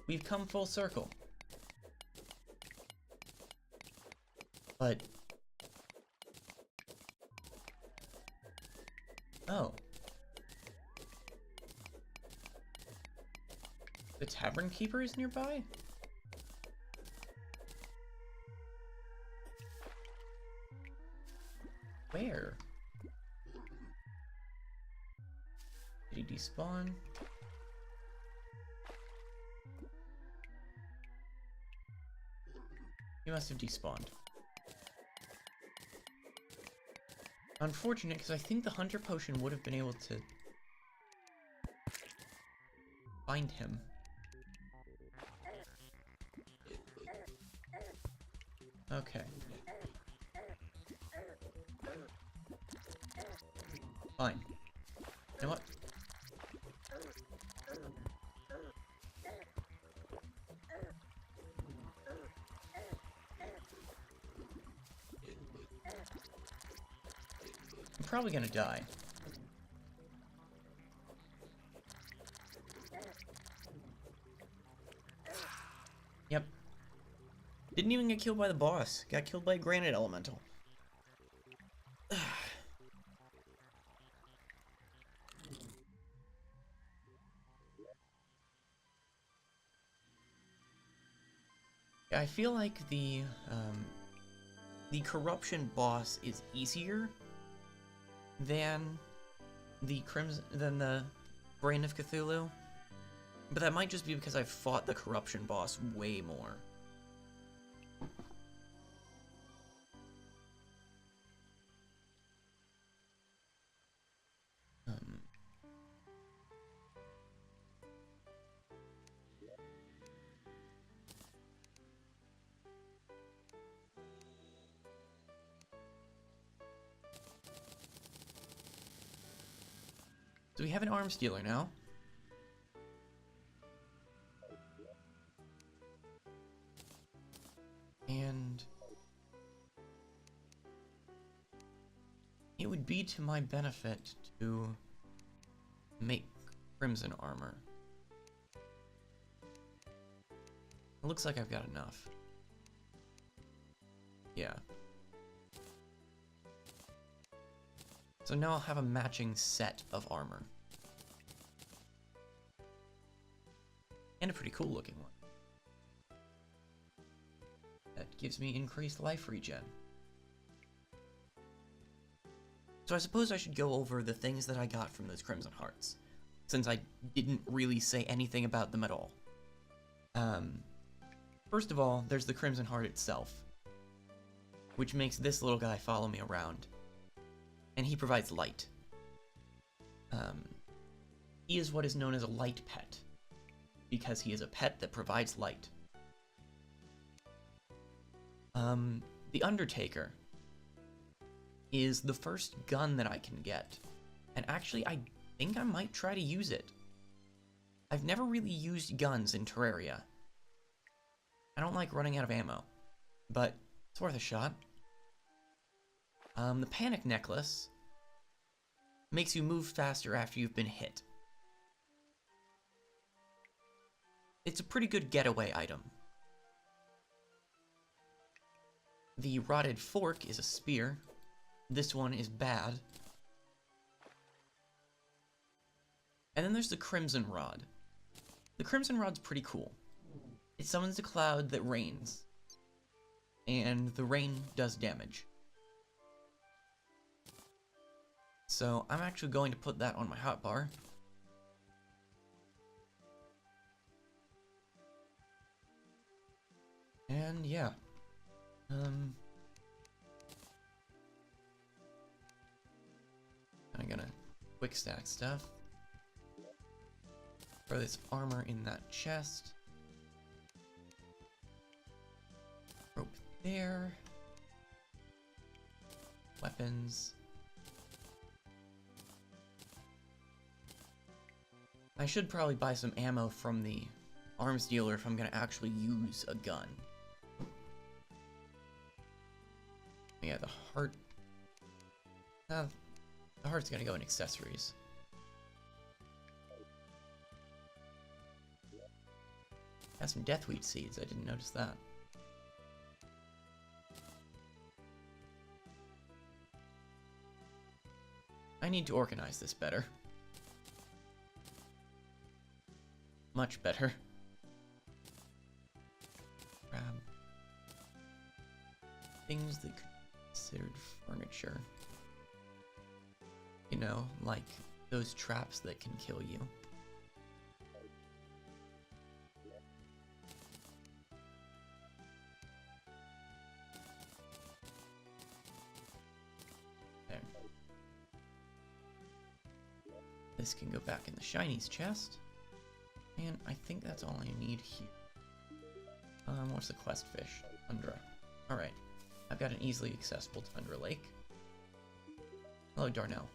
We've come full circle. But... Oh. The Tavern Keeper is nearby? Where? Did he despawn? He must have despawned. Unfortunate, because I think the Hunter Potion would have been able to find him. Okay. Fine. You know what? I'm probably gonna die. Yep. Didn't even get killed by the boss. Got killed by a granite elemental. I feel like the corruption boss is easier than the Brain of Cthulhu, but that might just be because I've fought the corruption boss way more. So we have an arms dealer now. And it would be to my benefit to make crimson armor. It looks like I've got enough. Yeah. So now I'll have a matching set of armor. And a pretty cool looking one. That gives me increased life regen. So I suppose I should go over the things that I got from those Crimson Hearts, since I didn't really say anything about them at all. First of all, there's the Crimson Heart itself, which makes this little guy follow me around. And he provides light. He is what is known as a light pet, because he is a pet that provides light. The Undertaker is the first gun that I can get, and actually I think I might try to use it. I've never really used guns in Terraria. I don't like running out of ammo, but it's worth a shot. The Panic Necklace makes you move faster after you've been hit. It's a pretty good getaway item. The Rotted Fork is a spear. This one is bad. And then there's the Crimson Rod. The Crimson Rod's pretty cool. It summons a cloud that rains. And the rain does damage. So I'm actually going to put that on my hotbar. And yeah. I'm gonna quick stack stuff. Throw this armor in that chest. Rope there. Weapons. I should probably buy some ammo from the arms dealer if I'm gonna actually use a gun. Yeah, the heart. The heart's gonna go in accessories. Got some deathweed seeds, I didn't notice that. I need to organize this better. Much better. Grab things that could be considered furniture. You know, like those traps that can kill you. There. This can go back in the shinies chest. And I think that's all I need here. What's the quest fish? Tundra. Alright. I've got an easily accessible Tundra lake. Hello, Darnell.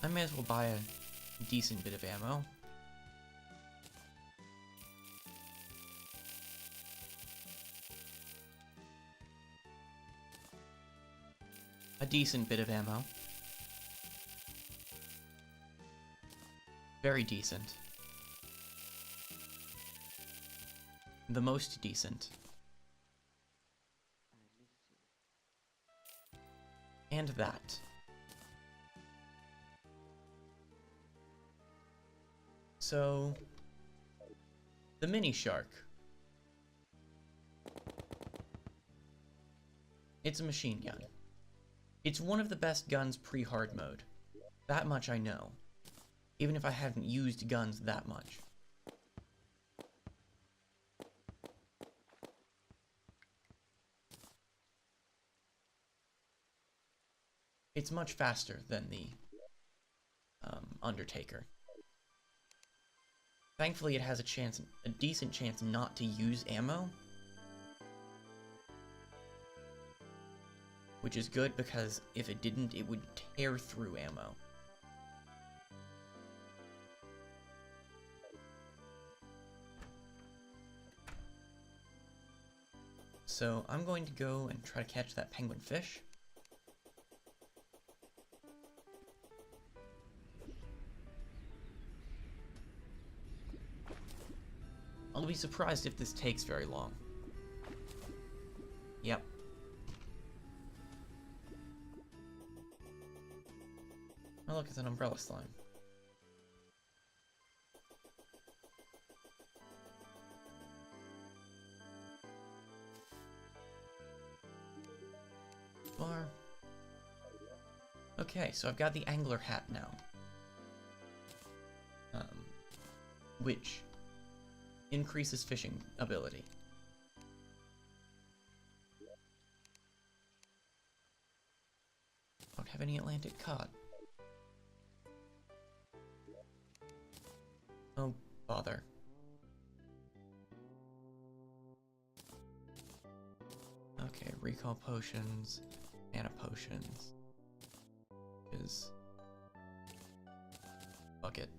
I may as well buy a decent bit of ammo. A decent bit of ammo. Very decent. The most decent. And that. So, the mini shark. It's a machine gun. It's one of the best guns pre-hard mode. That much I know. Even if I haven't used guns that much. It's much faster than the Undertaker. Thankfully, it has a decent chance not to use ammo. Which is good because if it didn't, it would tear through ammo. So I'm going to go and try to catch that penguin fish. I'll be surprised if this takes very long. Yep. Oh look, it's an umbrella slime. Bar. Okay, so I've got the angler hat now. Which increases fishing ability. Don't have any Atlantic cod. Oh, bother. Okay, recall potions, mana potions. Is bucket.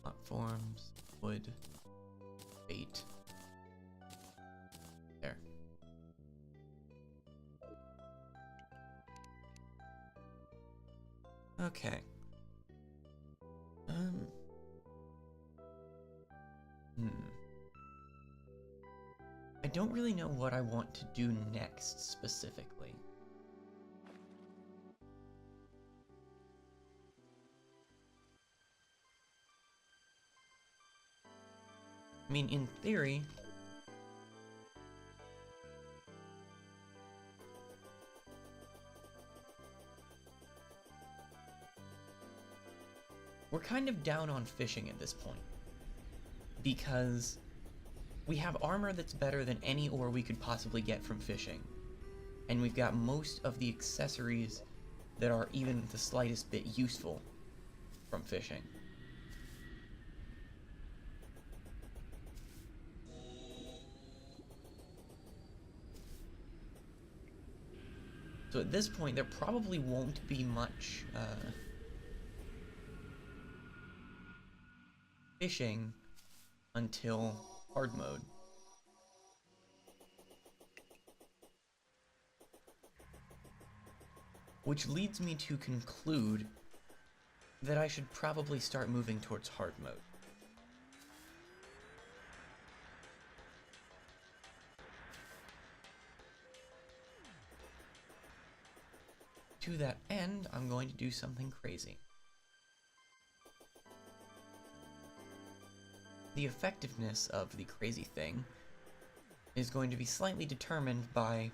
Platforms, wood, bait. There. Okay. I don't really know what I want to do next, specifically. I mean, in theory... we're kind of down on fishing at this point. Because we have armor that's better than any ore we could possibly get from fishing. And we've got most of the accessories that are even the slightest bit useful from fishing. So at this point, there probably won't be much fishing until hard mode. Which leads me to conclude that I should probably start moving towards hard mode. To that end, I'm going to do something crazy. The effectiveness of the crazy thing is going to be slightly determined by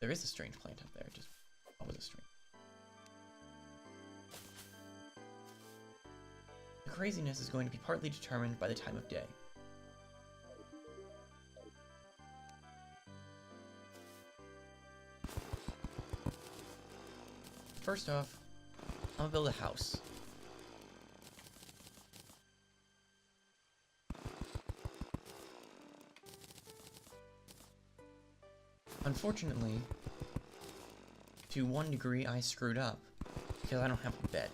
there is a strange plant up there, just always a strange. The craziness is going to be partly determined by the time of day. First off, I'm gonna build a house. Unfortunately, to one degree I screwed up, because I don't have a bed.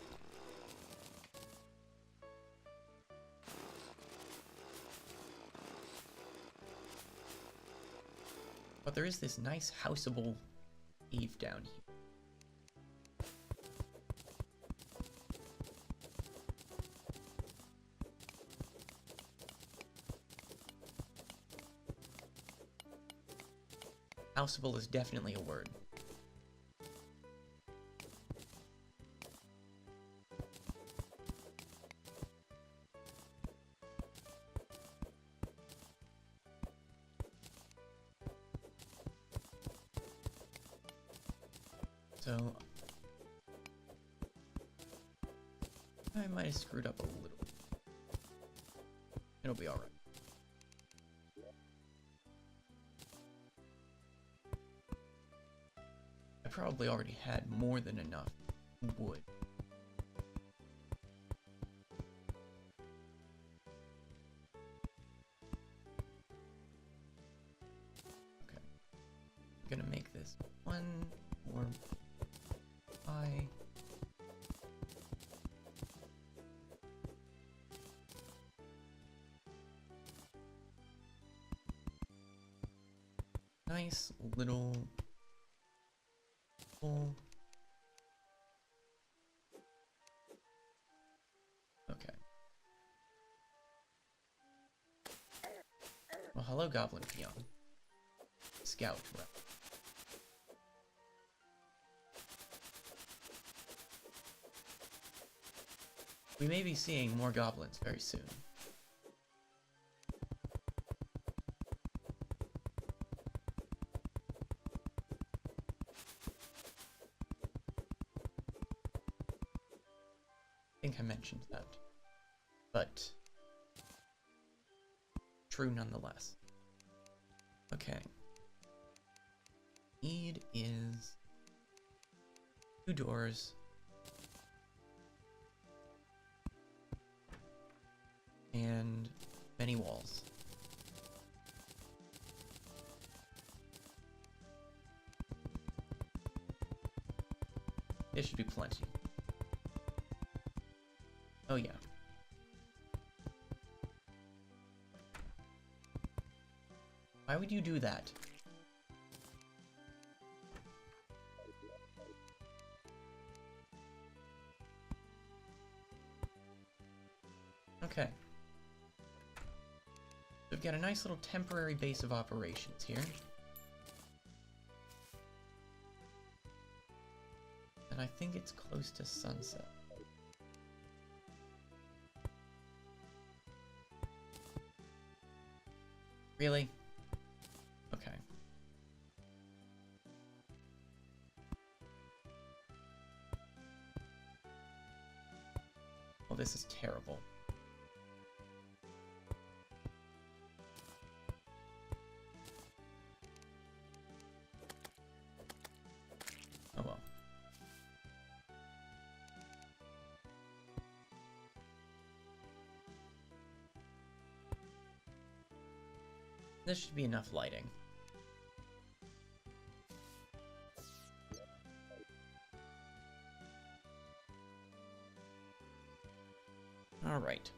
But there is this nice houseable cave down here. Houseable is definitely a word. So, I might have screwed up a little. It'll be alright. I probably already had more than enough wood. Okay. I'm gonna make this one more pie. Nice little bowl. Okay. Well, hello, Goblin Peon. Scout rep. We may be seeing more goblins very soon. I think I mentioned that, but true nonetheless. Okay. Need is 2 doors and many walls. There should be plenty. Oh yeah. Why would you do that? we've got a nice little temporary base of operations here. And I think it's close to sunset. Really? Okay. Well, this is terrible. Oh well. This should be enough lighting. All right.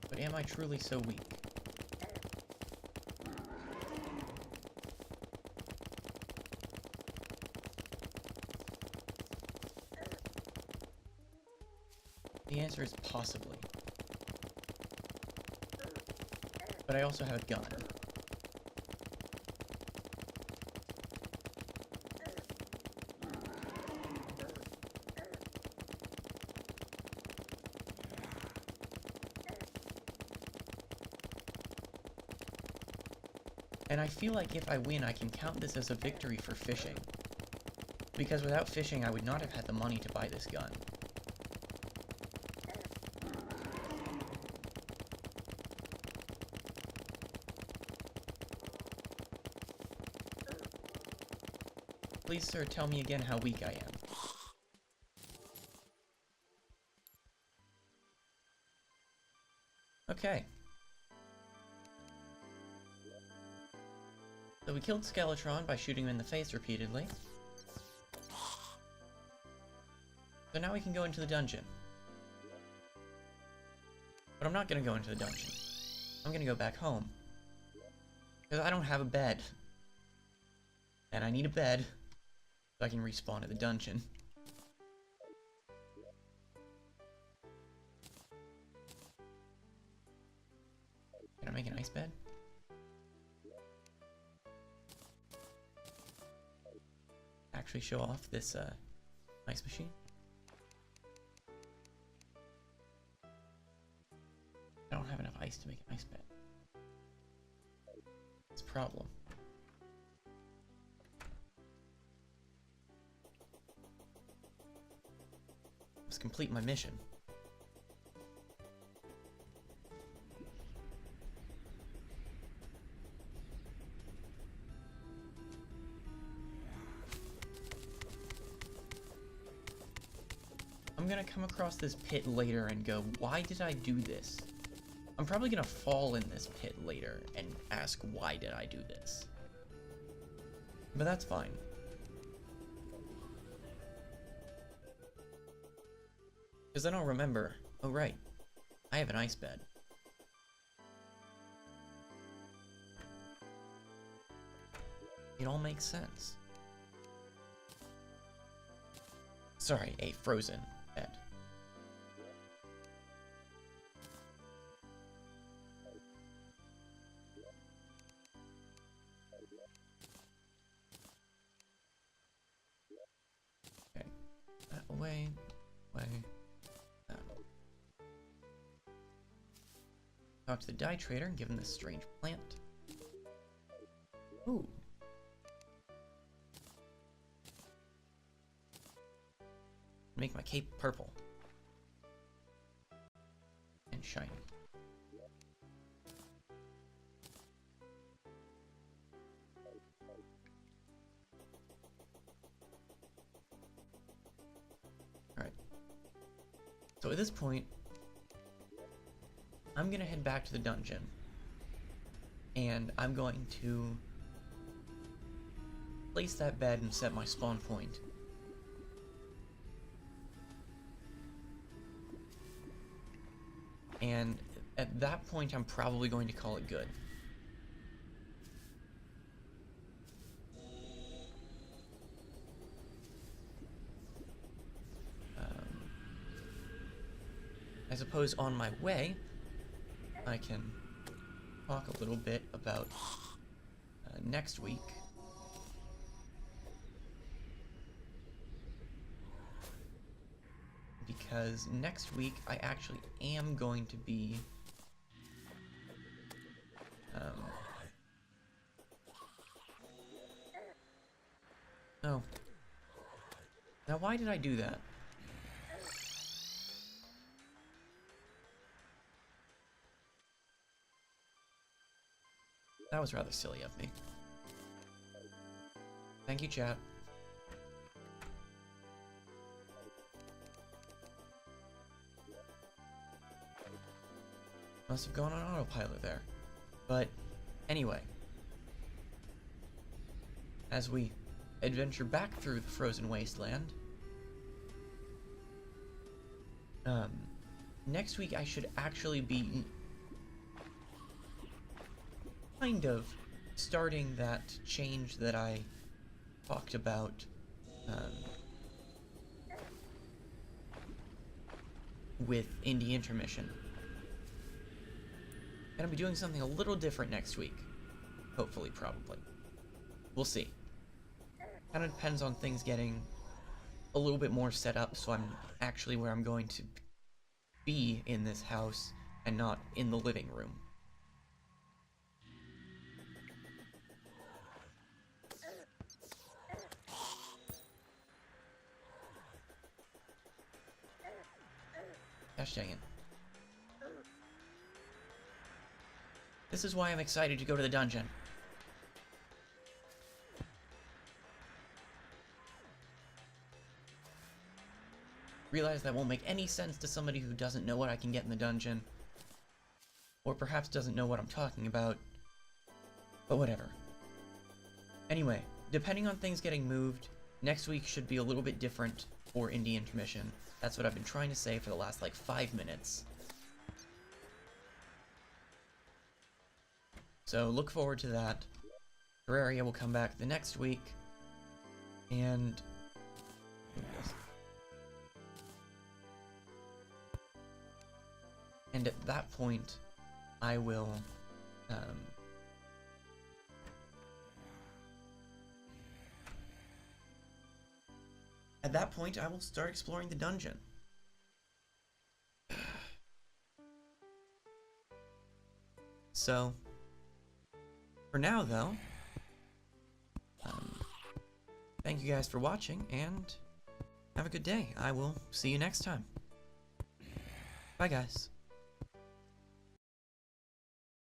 But am I truly so weak? The answer is possibly. But I also have a gun. And I feel like if I win, I can count this as a victory for fishing. Because without fishing, I would not have had the money to buy this gun. Please, sir, tell me again how weak I am. Okay. So we killed Skeletron by shooting him in the face repeatedly. So now we can go into the dungeon. But I'm not gonna go into the dungeon. I'm gonna go back home. Because I don't have a bed. And I need a bed so I can respawn at the dungeon. Can I make an ice bed? Actually show off this ice machine. I don't have enough ice to make an ice bed. It's a problem. Let's complete my mission. I'm gonna come across this pit later and go, why did I do this? I'm probably gonna fall in this pit later and ask, why did I do this? But that's fine. Because then I'll remember, oh right, I have an ice bed. It all makes sense. Sorry, a frozen bed. Okay, that away, that. Talk to the dye trader and give him this strange plant. Ooh. Make my cape purple. And shiny. Alright. So at this point, I'm gonna head back to the dungeon. And I'm going to place that bed and set my spawn point. And at that point, I'm probably going to call it good. I suppose on my way, I can talk a little bit about next week. Because next week I actually am going to be oh. Now why did I do that? That was rather silly of me. Thank you, chat. Must have gone on autopilot there. But anyway, as we adventure back through the frozen wasteland, next week I should actually be kind of starting that change that I talked about with Indie Intermission. And I'll be doing something a little different next week. Hopefully, probably. We'll see. Kind of depends on things getting a little bit more set up, so I'm actually where I'm going to be in this house and not in the living room. Gosh dang it. This is why I'm excited to go to the dungeon. Realize that won't make any sense to somebody who doesn't know what I can get in the dungeon. Or perhaps doesn't know what I'm talking about. But whatever. Anyway, depending on things getting moved, next week should be a little bit different for Indie Intermission. That's what I've been trying to say for the last, like, 5 minutes. So, look forward to that. Terraria will come back the next week. And... and at that point, I will... at that point, I will start exploring the dungeon. So, for now, though, thank you guys for watching, and have a good day. I will see you next time. Bye, guys.